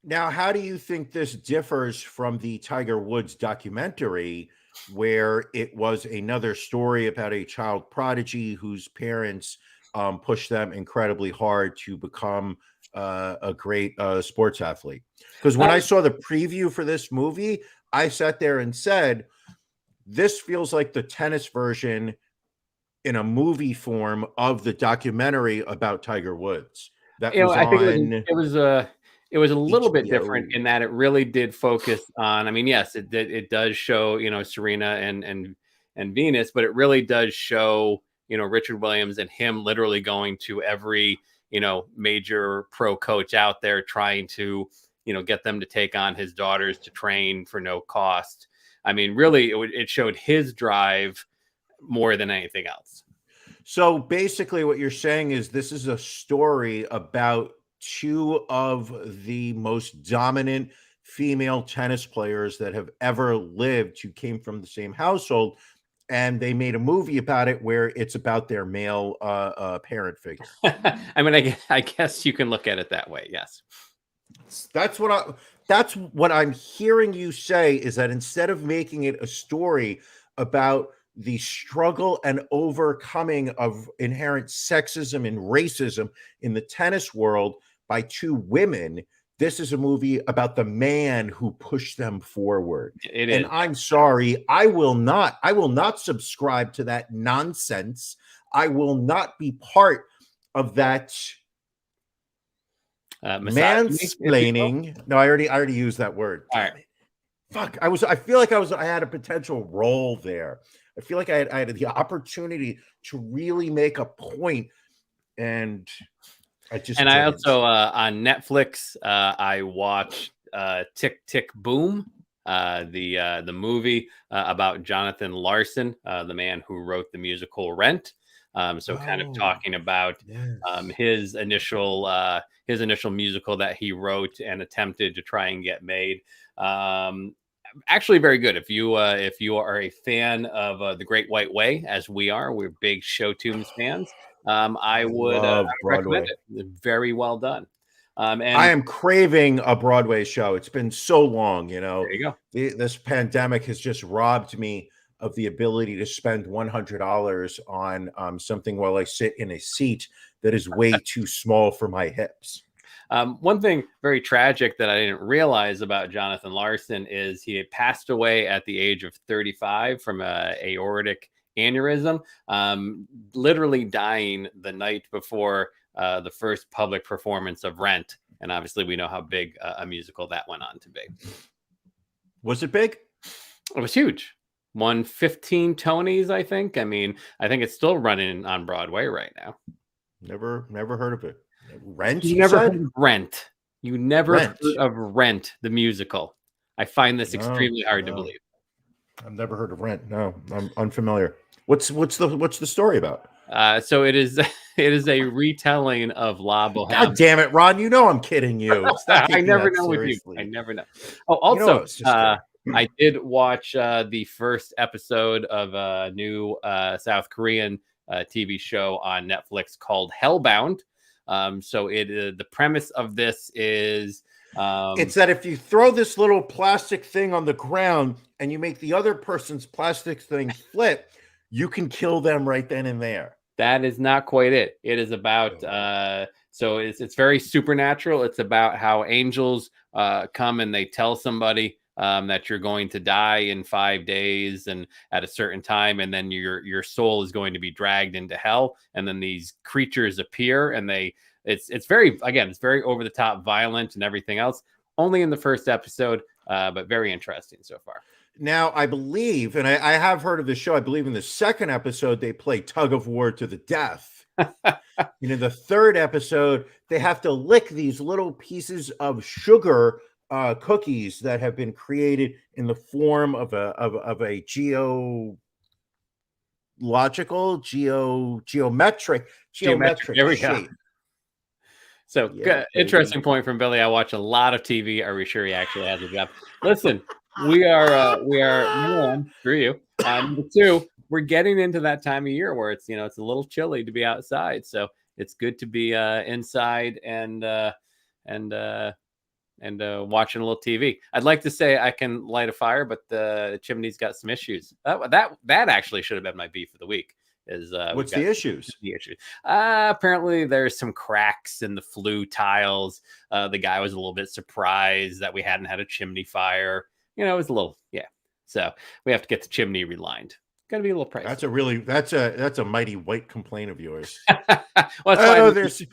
Now, how do you think this differs from the Tiger Woods documentary, where it was another story about a child prodigy whose parents pushed them incredibly hard to become a great sports athlete? Because when I saw the preview for this movie, I sat there and said, this feels like the tennis version in a movie form of the documentary about Tiger Woods. That was I think on. It was a little bit HBO. different in that it really did focus on, I mean, yes, it does show, Serena and Venus, but it really does show, Richard Williams and him literally going to every, major pro coach out there trying to, get them to take on his daughters to train for no cost. I mean, really, it showed his drive more than anything else. So basically what you're saying is this is a story about two of the most dominant female tennis players that have ever lived, who came from the same household, and they made a movie about it where it's about their male parent figure. I mean, I guess you can look at it that way. Yes. That's what I'm hearing you say, is that instead of making it a story about the struggle and overcoming of inherent sexism and racism in the tennis world by two women, this is a movie about the man who pushed them forward. It is. And I'm sorry, I will not subscribe to that nonsense. I will not be part of that mansplaining. No, I already used that word. All right. Fuck. I feel like I had a potential role there. I feel like I had the opportunity to really make a point, and I just didn't. I also on Netflix I watched Tick Tick Boom, the movie about Jonathan Larson, the man who wrote the musical Rent. Kind of talking about his initial musical that he wrote and attempted to try and get made. Actually very good. If you are a fan of The Great White Way, as we are, we're big Show Tunes fans. I would recommend it. Very well done. And I am craving a Broadway show. It's been so long, There you go. This pandemic has just robbed me of the ability to spend $100 on something while I sit in a seat that is way too small for my hips. One thing very tragic that I didn't realize about Jonathan Larson is he had passed away at the age of 35 from an aortic aneurysm, literally dying the night before the first public performance of Rent. And obviously we know how big a musical that went on to be. Was it big? It was huge. Won 15 Tonys, I think. I mean, I think it's still running on Broadway right now. Never heard of it. Rent? You never heard of Rent. You never heard of Rent, the musical. I find this extremely hard to believe. I've never heard of Rent. No, I'm unfamiliar. What's the story about? So it is a retelling of La Boheme. God damn it, Ron! You know I'm kidding you. I never know with you. I never know. Oh, also, I did watch the first episode of a new South Korean TV show on Netflix called Hellbound. So the premise of this is It's that if you throw this little plastic thing on the ground and you make the other person's plastic thing flip, you can kill them right then and there. That is not quite it. It is about so it's very supernatural. It's about how angels come and they tell somebody that you're going to die in 5 days and at a certain time, and then your soul is going to be dragged into hell, and then these creatures appear, and it's very over the top, violent, and everything else. Only in the first episode, but very interesting so far. Now, I believe, and I have heard of the show, I believe in the second episode, they play tug of war to the death. The third episode, they have to lick these little pieces of sugar cookies that have been created in the form of a geometric There we shape. go. So interesting point from Billy. I watch a lot of TV. Are we sure he actually has a job? Listen, we are one, screw you. Number two, we're getting into that time of year where it's it's a little chilly to be outside. So it's good to be inside and watching a little TV. I'd like to say I can light a fire, but the chimney's got some issues. That actually should have been my beef of the week. What's the issues? Apparently there's some cracks in the flue tiles. The guy was a little bit surprised that we hadn't had a chimney fire. It was a little, so we have to get the chimney relined. Gonna be a little pricey. That's a mighty white complaint of yours. Well, there's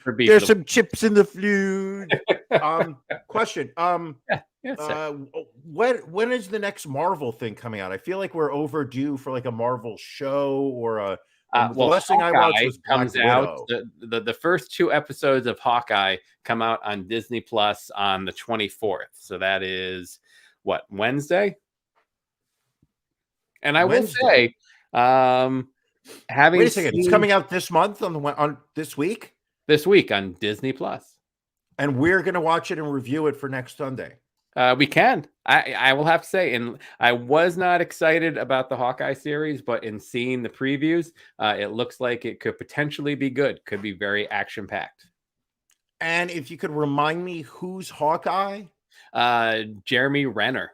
some chips in the flue. Question. When is the next Marvel thing coming out? I feel like we're overdue for like a Marvel show or a. The last thing I watched was comes out. The first 2 episodes of Hawkeye come out on Disney Plus on the 24th. So that is what, Wednesday? And I will say, wait a second, it's coming out this month on this week. This week on Disney Plus, and we're gonna watch it and review it for next Sunday. We can. I will have to say, and I was not excited about the Hawkeye series, but in seeing the previews, it looks like it could potentially be good. Could be very action packed. And if you could remind me, who's Hawkeye? Jeremy Renner.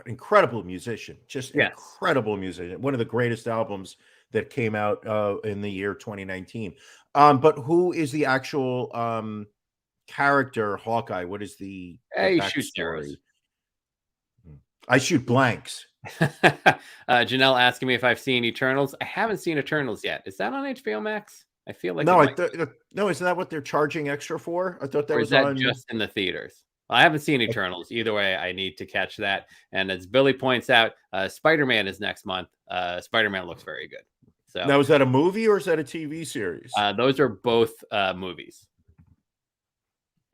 Incredible musician, incredible musician. One of the greatest albums that came out in the year 2019. But who is the actual character Hawkeye? What is the backstory? I shoot blanks. Janelle asking me if I've seen Eternals. I haven't seen Eternals yet. Is that on HBO Max? I feel like no. No, isn't that what they're charging extra for? I thought that was on just in the theaters. Well, I haven't seen Eternals. Either way, I need to catch that. And as Billy points out, Spider-Man is next month. Spider-Man looks very good. So now, is that a movie or is that a TV series? Those are both movies.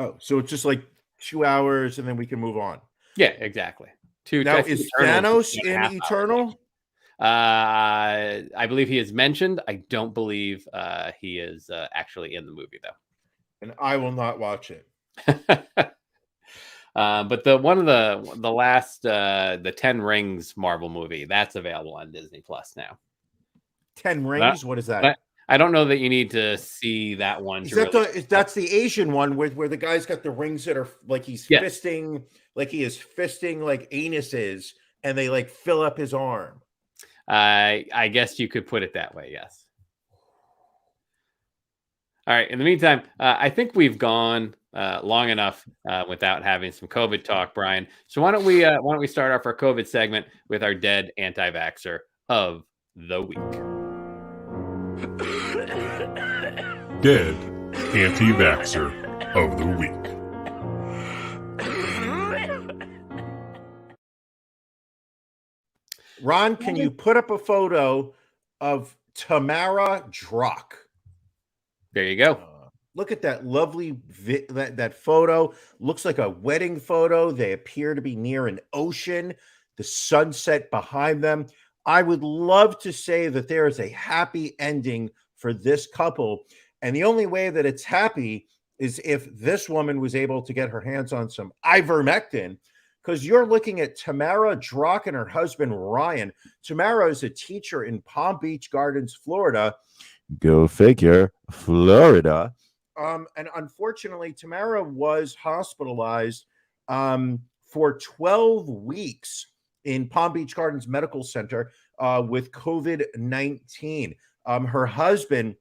Oh, so it's just like 2 hours and then we can move on. Yeah, exactly. Now, is Thanos in Eternal? I believe he is mentioned. I don't believe he is actually in the movie, though. And I will not watch it. But the last the 10 Rings Marvel movie, that's available on Disney Plus now. 10 Rings? What is that? I don't know that you need to see that one. That's the Asian one where the guy's got the rings that are like he's fisting, like he is fisting like anuses, and they like fill up his arm. I guess you could put it that way. Yes. All right. In the meantime, I think we've gone long enough without having some COVID talk, Brian. So why don't we start off our COVID segment with our Dead Anti-Vaxxer of the week. Dead Anti-Vaxxer of the week. Ron, can you put up a photo of Tamara Drock? There you go. Look at that lovely that photo. Looks like a wedding photo. They appear to be near an ocean. The sunset behind them. I would love to say that there is a happy ending for this couple. And the only way that it's happy is if this woman was able to get her hands on some ivermectin, because you're looking at Tamara Drock and her husband, Ryan. Tamara is a teacher in Palm Beach Gardens, Florida. Go figure, Florida. And unfortunately, Tamara was hospitalized for 12 weeks in Palm Beach Gardens Medical Center with COVID-19. Her husband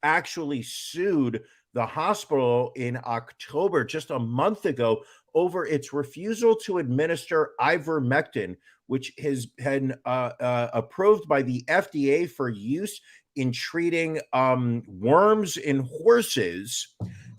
actually sued the hospital in October, just a month ago, over its refusal to administer ivermectin, which has been approved by the FDA for use in treating worms in horses.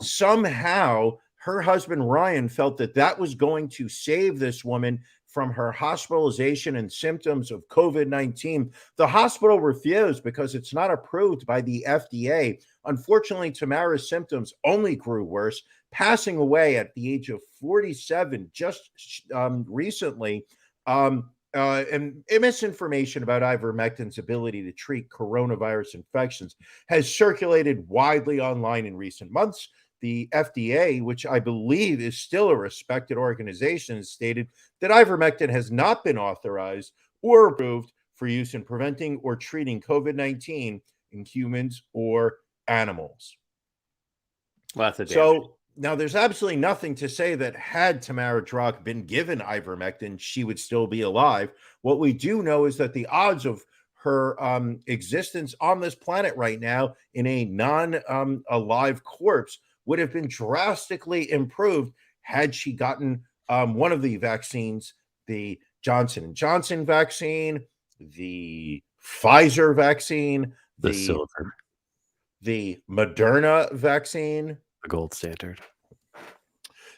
Somehow, her husband Ryan felt that that was going to save this woman from her hospitalization and symptoms of COVID-19. The hospital refused because it's not approved by the FDA. Unfortunately, Tamara's symptoms only grew worse, passing away at the age of 47 just recently. And misinformation about ivermectin's ability to treat coronavirus infections has circulated widely online in recent months. The FDA, which I believe is still a respected organization, has stated that ivermectin has not been authorized or approved for use in preventing or treating COVID-19 in humans or animals. Well, that's a so now there's absolutely nothing to say that had Tamara Drock been given ivermectin, she would still be alive. What we do know is that the odds of her existence on this planet right now in a non-alive corpse would have been drastically improved had she gotten one of the vaccines, the Johnson & Johnson vaccine, the Pfizer vaccine, The silver, the Moderna vaccine. the gold standard.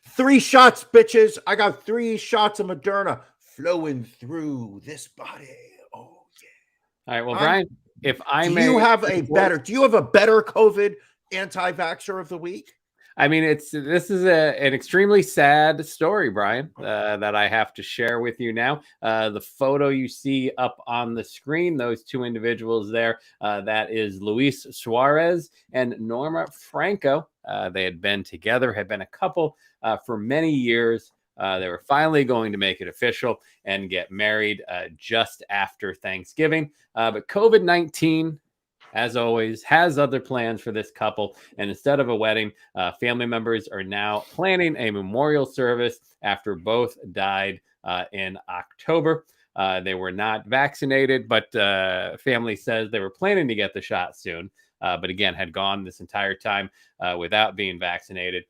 3 shots, bitches. I got 3 shots of Moderna flowing through this body. Oh, yeah. All right. Well, Brian, if I do may. you have a better COVID anti-vaxxer of the week? I mean, this is an extremely sad story, Brian, that I have to share with you now. The photo you see up on the screen, those 2 individuals there, that is Luis Suarez and Norma Franco. They had been together, had been a couple for many years. They were finally going to make it official and get married just after Thanksgiving. But COVID-19, as always, has other plans for this couple. And instead of a wedding, family members are now planning a memorial service after both died in October. They were not vaccinated, but family says they were planning to get the shot soon. But again, had gone this entire time without being vaccinated.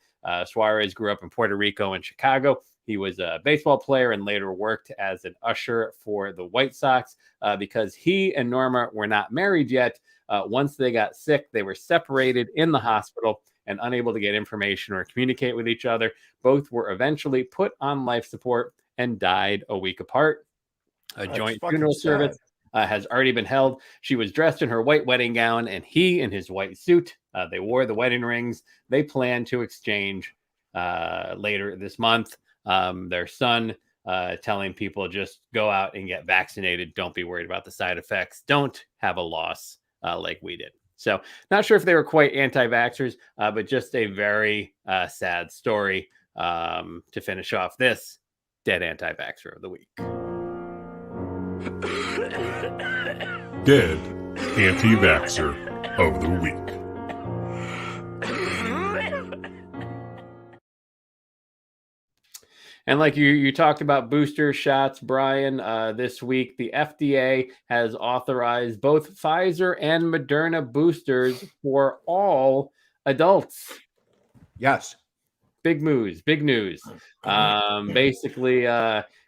Suarez grew up in Puerto Rico and Chicago. He was a baseball player and later worked as an usher for the White Sox. Because he and Norma were not married yet, once they got sick, they were separated in the hospital and unable to get information or communicate with each other. Both were eventually put on life support and died a week apart. A joint funeral service has already been held. She was dressed in her white wedding gown and he in his white suit. They wore the wedding rings. They plan to exchange later this month. Their son telling people just go out and get vaccinated. Don't be worried about the side effects. Don't have a loss like we did. So not sure if they were quite anti-vaxxers, but just a very sad story to finish off this Dead Anti-Vaxxer of the Week. Dead Anti-Vaxxer of the Week. And like you talked about booster shots, Brian, this week, the FDA has authorized both Pfizer and Moderna boosters for all adults. Yes. Big news. Basically,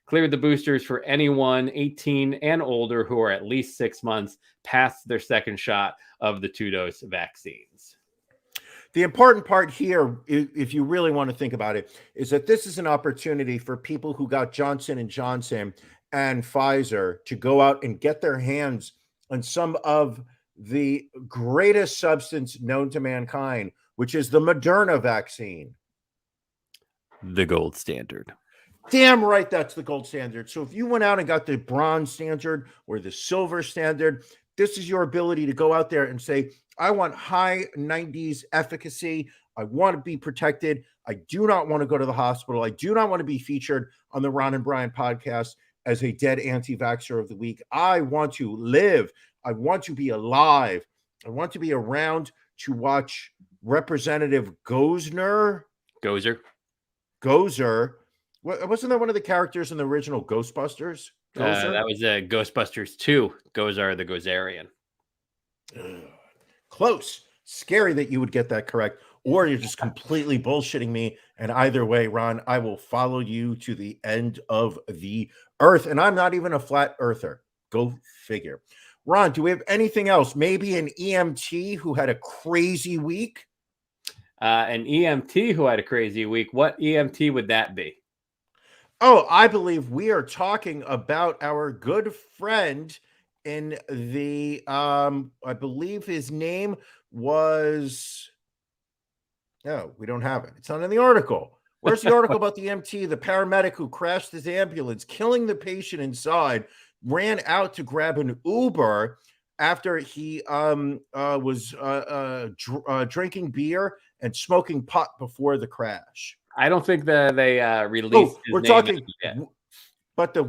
cleared the boosters for anyone 18 and older who are at least 6 months past their second shot of the 2-dose vaccines. The important part here, if you really want to think about it, is that this is an opportunity for people who got Johnson & Johnson and Pfizer to go out and get their hands on some of the greatest substance known to mankind, which is the Moderna vaccine. The gold standard. Damn right, that's the gold standard. So if you went out and got the bronze standard or the silver standard, this is your ability to go out there and say, I want high 90s efficacy. I want to be protected. I do not want to go to the hospital. I do not want to be featured on the Ron and Brian podcast as a dead anti-vaxxer of the week. I want to live. I want to be alive. I want to be around to watch Representative Gosar Wasn't that one of the characters in the original Ghostbusters? Gosar? That was Ghostbusters 2. Gosar the Gozarian. Ugh. Close. Scary that you would get that correct, or you're just completely bullshitting me. And either way, Ron, I will follow you to the end of the earth. And I'm not even a flat earther. Go figure. Ron, do we have anything else? Maybe an EMT who had a crazy week? An EMT who had a crazy week. What EMT would that be? Oh, I believe we are talking about our good friend in the I believe his name was no, we don't have it. It's not in the article. Where's the article about the MT, the paramedic who crashed his ambulance, killing the patient inside, ran out to grab an Uber after he was drinking beer and smoking pot before the crash. I don't think that they released. Oh, we're talking, but the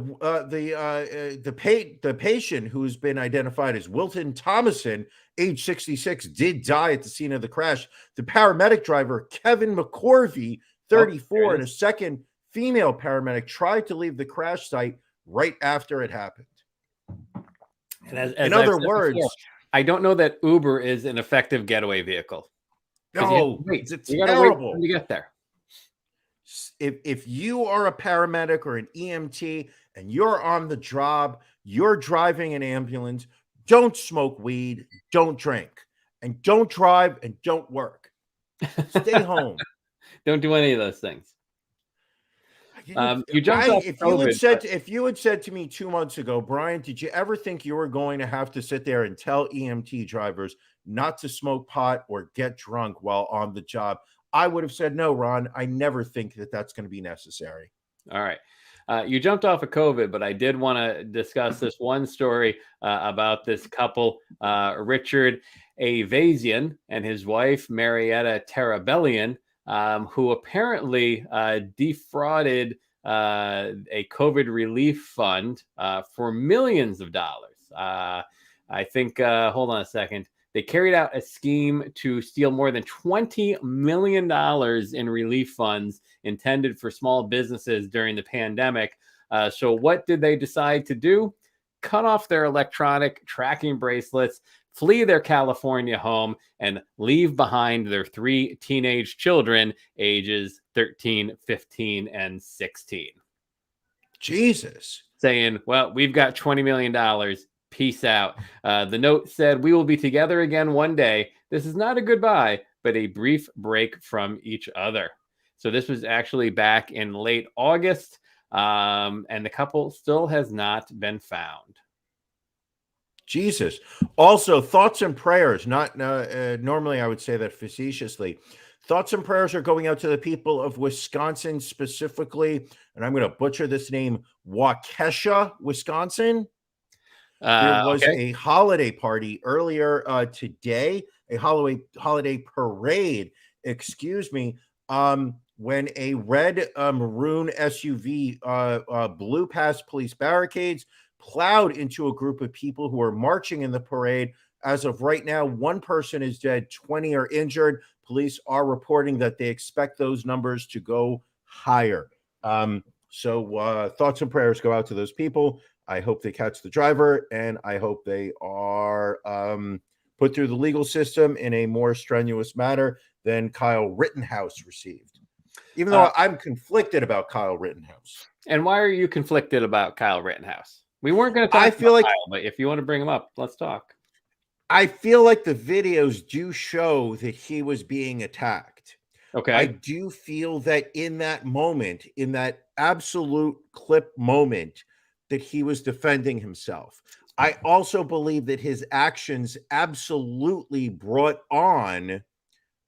patient who's been identified as Wilton Thomason, age 66, did die at the scene of the crash. The paramedic driver, Kevin McCorvey, 34, and a second female paramedic tried to leave the crash site right after it happened. And as in other words, before, I don't know that Uber is an effective getaway vehicle. No, it's terrible. Gotta wait to get there. If you are a paramedic or an EMT and you're on the job, you're driving an ambulance, don't smoke weed, don't drink, and don't drive and don't work. Stay home. Don't do any of those things. You jumped off if you had said to me 2 months ago, Brian, did you ever think you were going to have to sit there and tell EMT drivers not to smoke pot or get drunk while on the job? I would have said no, Ron. I never think that that's going to be necessary. All right. You jumped off of COVID, but I did want to discuss this one story about this couple, Richard Avazian and his wife, Marietta Terabellian, who apparently defrauded a COVID relief fund for millions of dollars. I think, hold on a second. They carried out a scheme to steal more than $20 million in relief funds intended for small businesses during the pandemic. So what did they decide to do? Cut off their electronic tracking bracelets, flee their California home, and leave behind their 3 teenage children, ages 13, 15, and 16. Jesus. Saying, well, we've got $20 million. Peace out. The note said, we will be together again one day. This is not a goodbye, but a brief break from each other. So this was actually back in late August, and the couple still has not been found. Jesus. Also, thoughts and prayers, not normally I would say that facetiously. Thoughts and prayers are going out to the people of Wisconsin specifically, and I'm going to butcher this name, Waukesha, Wisconsin. There was a holiday party earlier today, a holiday parade, excuse me, when a red maroon SUV blew past police barricades, plowed into a group of people who were marching in the parade. As of right now, 1 person is dead, 20 are injured. Police are reporting that they expect those numbers to go higher. So thoughts and prayers go out to those people. I hope they catch the driver, and I hope they are put through the legal system in a more strenuous manner than Kyle Rittenhouse received. Even though I'm conflicted about Kyle Rittenhouse. And why are you conflicted about Kyle Rittenhouse? We weren't going to talk about Kyle, but if you want to bring him up, let's talk. I feel like the videos do show that he was being attacked. Okay. I do feel that in that moment, in that absolute clip moment, that he was defending himself. I also believe that his actions absolutely brought on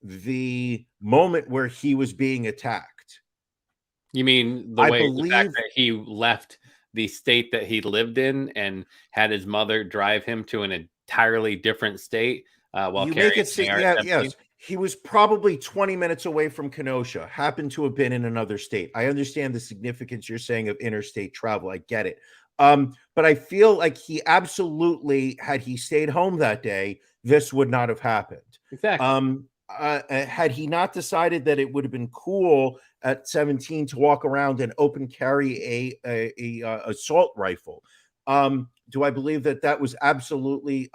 the moment where he was being attacked. You mean the fact that he left the state that he lived in and had his mother drive him to an entirely different state while carrying yes. He was probably 20 minutes away from Kenosha, happened to have been in another state. I understand the significance you're saying of interstate travel. I get it. But I feel like he absolutely, had he stayed home that day, this would not have happened. Exactly. had he not decided that it would have been cool at 17 to walk around and open carry a assault rifle. Do I believe that that was absolutely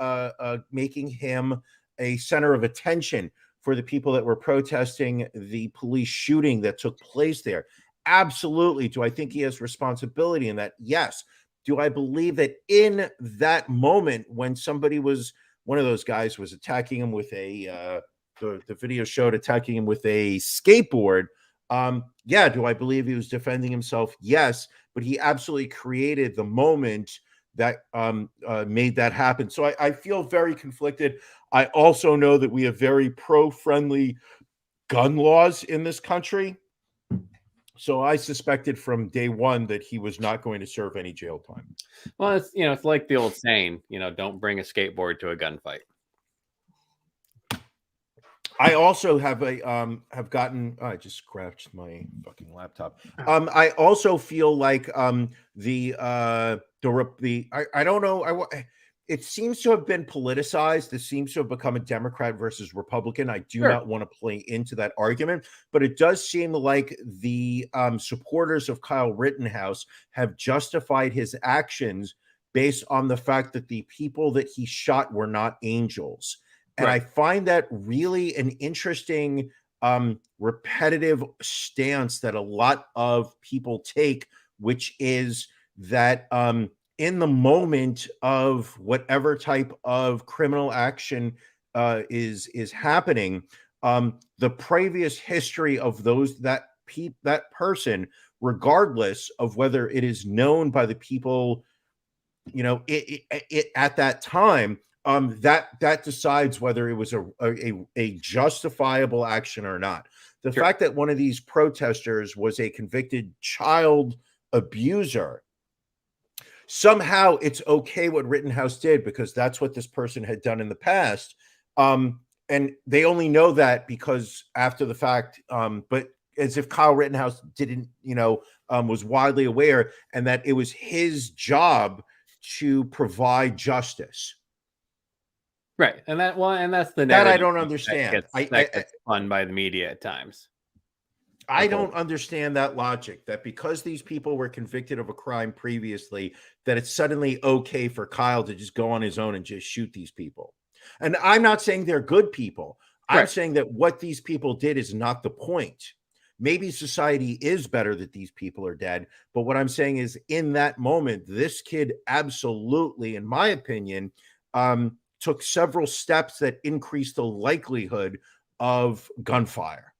making him a center of attention for the people that were protesting the police shooting that took place there? Absolutely. Do I think he has responsibility in that? Yes. Do I believe that in that moment when somebody was, one of those guys was attacking him with a the video showed attacking him with a skateboard? Yeah. Do I believe he was defending himself? Yes. But he absolutely created the moment that made that happen. So I feel very conflicted. I also know that we have very pro-friendly gun laws in this country. So I suspected from day one that he was not going to serve any jail time. Well, it's, you know, it's like the old saying, you know, don't bring a skateboard to a gunfight. I also have have gotten, I just scratched my fucking laptop. I also feel like I don't know, it seems to have been politicized. It seems to have become a Democrat versus Republican. I do not want to play into that argument, but it does seem like the supporters of Kyle Rittenhouse have justified his actions based on the fact that the people that he shot were not angels. And I find that really an interesting, repetitive stance that a lot of people take, which is that in the moment of whatever type of criminal action is happening, the previous history of that person, regardless of whether it is known by the people, you know, it at that time. That decides whether it was a justifiable action or not. The fact that one of these protesters was a convicted child abuser, somehow it's okay what Rittenhouse did because that's what this person had done in the past. And they only know that because after the fact, but as if Kyle Rittenhouse didn't, you know, was widely aware and that it was his job to provide justice. Right, and that's the that I don't understand. That gets spun by the media at times. I don't understand that logic. That because these people were convicted of a crime previously, that it's suddenly okay for Kyle to just go on his own and just shoot these people. And I'm not saying they're good people. I'm saying that what these people did is not the point. Maybe society is better that these people are dead, but what I'm saying is, in that moment, this kid absolutely, in my opinion, took several steps that increased the likelihood of gunfire.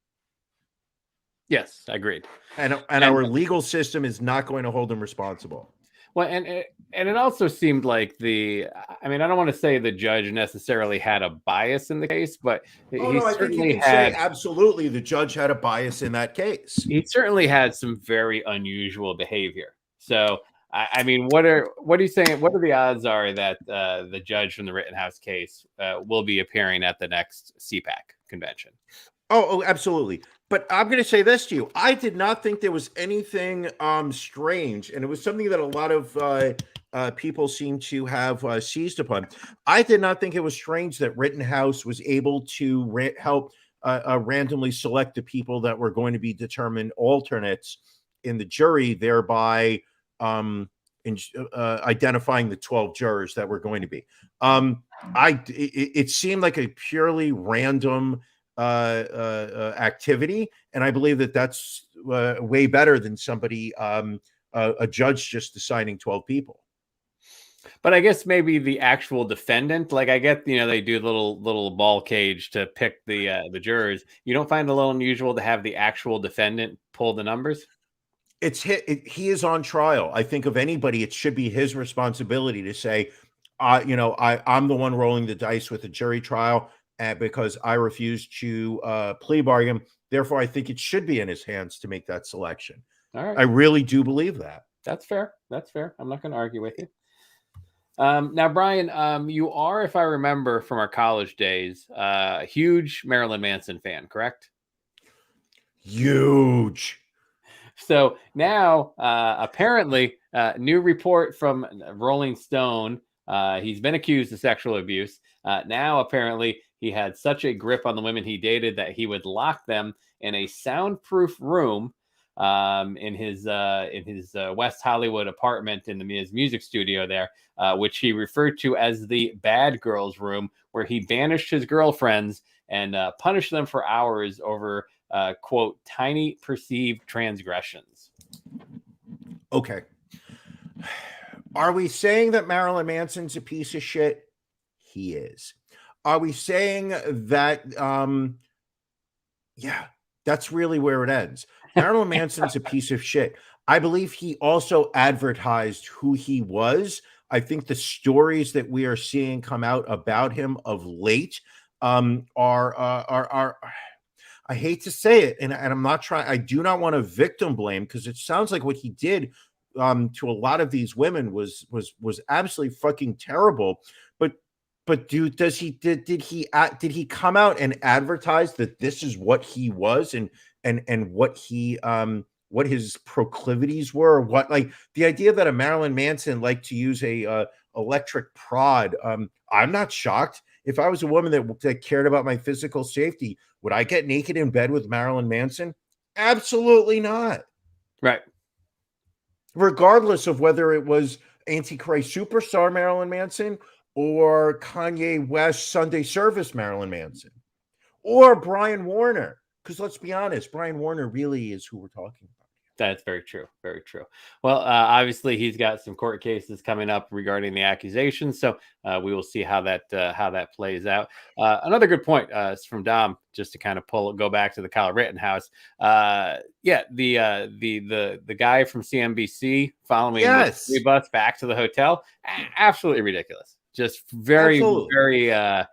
Yes, agreed. And our legal system is not going to hold him responsible. Well, and it also seemed like I mean, I don't want to say the judge necessarily had a bias in the case, but I think you can say absolutely the judge had a bias in that case. He certainly had some very unusual behavior. So I mean, what are you saying? What are the odds are that the judge from the Rittenhouse case will be appearing at the next CPAC convention? Oh, absolutely. But I'm going to say this to you. I did not think there was anything strange, and it was something that a lot of people seem to have seized upon. I did not think it was strange that Rittenhouse was able to help randomly select the people that were going to be determined alternates in the jury, thereby identifying the 12 jurors that were going to be. It seemed like a purely random activity, and I believe that that's way better than somebody a judge just deciding 12 people. But I guess maybe the actual defendant, like I get, you know, they do little ball cage to pick the jurors. You don't find it a little unusual to have the actual defendant pull the numbers? He is on trial. I think of anybody, it should be his responsibility to say, I'm the one rolling the dice with the jury trial. Because I refused to plea bargain. Therefore, I think it should be in his hands to make that selection. All right. I really do believe that. That's fair. That's fair. I'm not going to argue with you. Now, Brian, you are, if I remember from our college days, a huge Marilyn Manson fan, correct? Huge. So now, apparently, new report from Rolling Stone, he's been accused of sexual abuse. Now, apparently, he had such a grip on the women he dated that he would lock them in a soundproof room in his West Hollywood apartment in his music studio there, which he referred to as the bad girls room, where he banished his girlfriends and punished them for hours over, quote, tiny perceived transgressions. Okay. Are we saying that Marilyn Manson's a piece of shit? He is. Are we saying that, yeah, that's really where it ends. Marilyn Manson's a piece of shit. I believe he also advertised who he was. I think the stories that we are seeing come out about him of late are I hate to say it, and I'm not trying. I do not want to victim blame, because it sounds like what he did to a lot of these women was absolutely fucking terrible. But dude, did he come out and advertise that this is what he was and what his proclivities were? What, like, the idea that a Marilyn Manson liked to use a electric prod? I'm not shocked. If I was a woman that cared about my physical safety, would I get naked in bed with Marilyn Manson? Absolutely not. Right. Regardless of whether it was Antichrist superstar Marilyn Manson or Kanye West Sunday service Marilyn Manson or Brian Warner. Because let's be honest, Brian Warner really is who we're talking about. That's very true. Very true. Well, obviously, he's got some court cases coming up regarding the accusations, so we will see how that plays out. Another good point is from Dom, just to kind of go back to the Kyle Rittenhouse. Yeah, the guy from CNBC following the 3 bus back to the hotel, absolutely ridiculous. Just very, very. I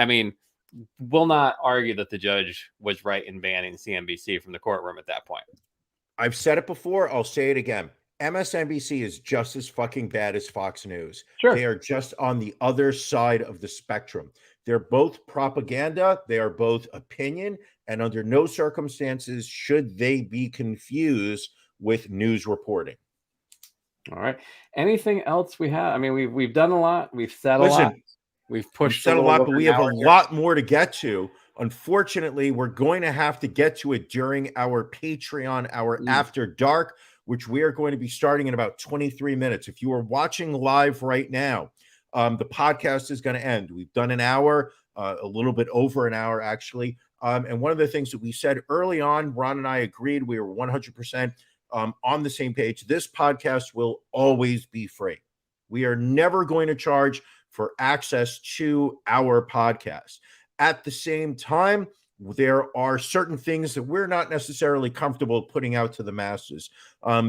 mean, will not argue that the judge was right in banning CNBC from the courtroom at that point. I've said it before. I'll say it again. MSNBC is just as fucking bad as Fox News. Sure. They are just on the other side of the spectrum. They're both propaganda. They are both opinion. And under no circumstances should they be confused with news reporting. All right. Anything else we have? I mean, we've done a lot. We've said a lot. We've pushed a lot, but we have a lot more to get to. Unfortunately, we're going to have to get to it during our Patreon, our After Dark, which we are going to be starting in about 23 minutes. If you are watching live right now, the podcast is going to end. We've done an hour, a little bit over an hour, actually. And one of the things that we said early on, Ron and I agreed, we were 100% on the same page. This podcast will always be free. We are never going to charge for access to our podcast. At the same time, there are certain things that we're not necessarily comfortable putting out to the masses,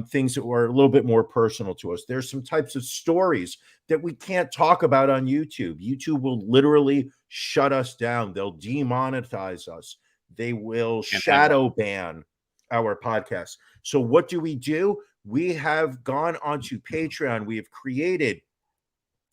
things that were a little bit more personal to us. There's some types of stories that we can't talk about on YouTube. YouTube will literally shut us down. They'll demonetize us. They will shadow ban our podcast. So what do? We have gone onto Patreon. We have created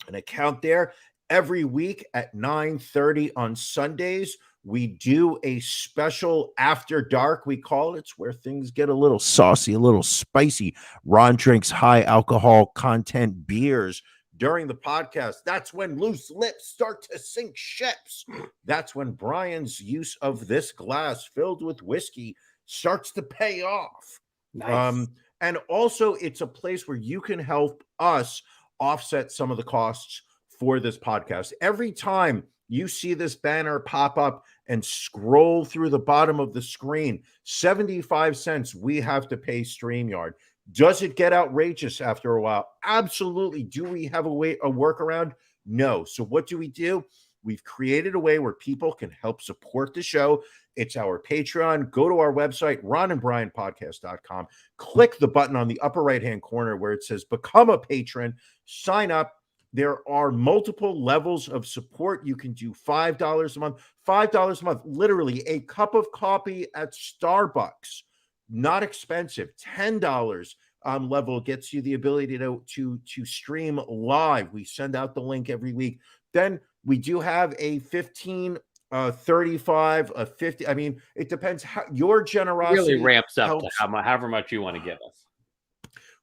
an account there. Every week at 9:30 on Sundays, we do a special After Dark, we call it. It's where things get a little saucy, a little spicy. Ron drinks high alcohol content beers during the podcast. That's when loose lips start to sink ships. That's when Brian's use of this glass filled with whiskey starts to pay off. Nice. And also, it's a place where you can help us offset some of the costs for this podcast. Every time you see this banner pop up and scroll through the bottom of the screen, 75 cents we have to pay StreamYard. Does it get outrageous after a while? Absolutely. Do we have a workaround? No. So what do? We've created a way where people can help support the show. It's our Patreon. Go to our website, ronandbrianpodcast.com. Click the button on the upper right-hand corner where it says Become a Patron. Sign up. There are multiple levels of support. You can do $5 a month. $5 a month, literally a cup of coffee at Starbucks. Not expensive. $10 level gets you the ability to stream live. We send out the link every week. Then we do have a 15, 35, a 50. I mean, it depends how your generosity really ramps up helps. To however much you want to give us.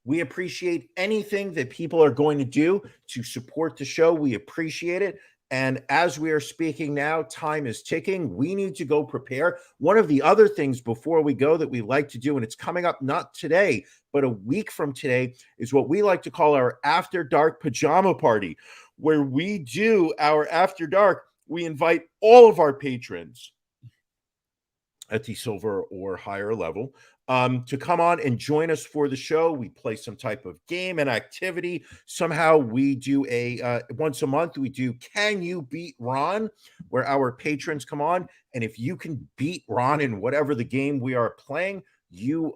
We appreciate anything that people are going to do to support the show. We appreciate it. And as we are speaking now, time is ticking. We need to go prepare. One of the other things before we go that we like to do, and it's coming up not today, but a week from today, is what we like to call our After Dark Pajama Party, where we do our After Dark. We invite all of our patrons at the silver or higher level to come on and join us for the show. We play some type of game and activity. Somehow we do a once a month, we do Can You Beat Ron, where our patrons come on. And if you can beat Ron in whatever the game we are playing, you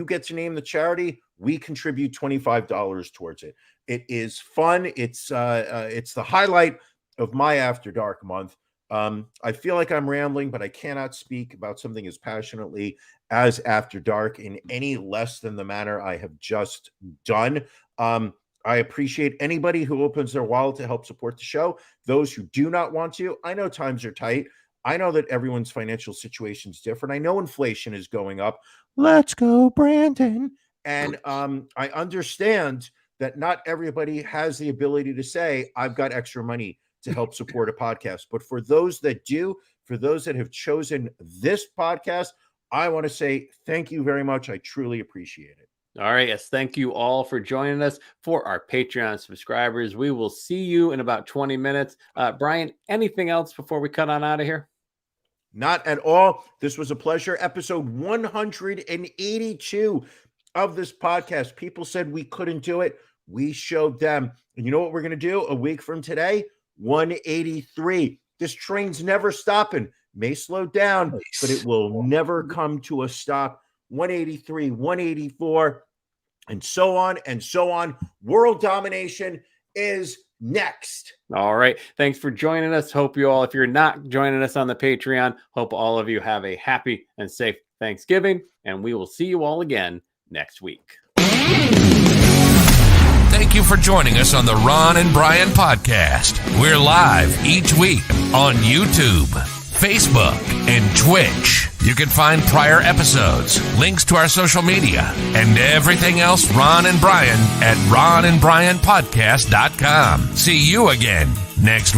get to name the charity. We contribute $25 towards it. It is fun. It's the highlight of my After Dark month. I feel like I'm rambling, but I cannot speak about something as passionately as After Dark in any less than the manner I have just done. I appreciate anybody who opens their wallet to help support the show. Those who do not want to, I know times are tight. I know that everyone's financial situation is different. I know inflation is going up. Let's go, Brandon. And I understand that not everybody has the ability to say, I've got extra money to help support a podcast. But for those that do, for those that have chosen this podcast, I want to say thank you very much. I truly appreciate it. All right. Yes. Thank you all for joining us. For our Patreon subscribers, we will see you in about 20 minutes. Brian, anything else before we cut on out of here? Not at all. This was a pleasure. Episode 182 of this podcast. People said we couldn't do it. We showed them. And you know what we're going to do a week from today? 183. This train's never stopping. May slow down, but it will never come to a stop. 183, 184, and so on and so on. World domination is next. All right. Thanks for joining us. Hope you all, if you're not joining us on the Patreon, hope all of you have a happy and safe Thanksgiving, and we will see you all again next week. Thank you for joining us on the Ron and Brian podcast. We're live each week on YouTube, Facebook, and Twitch. You can find prior episodes, links to our social media, and everything else Ron and Brian at ronandbrianpodcast.com. See you again next week.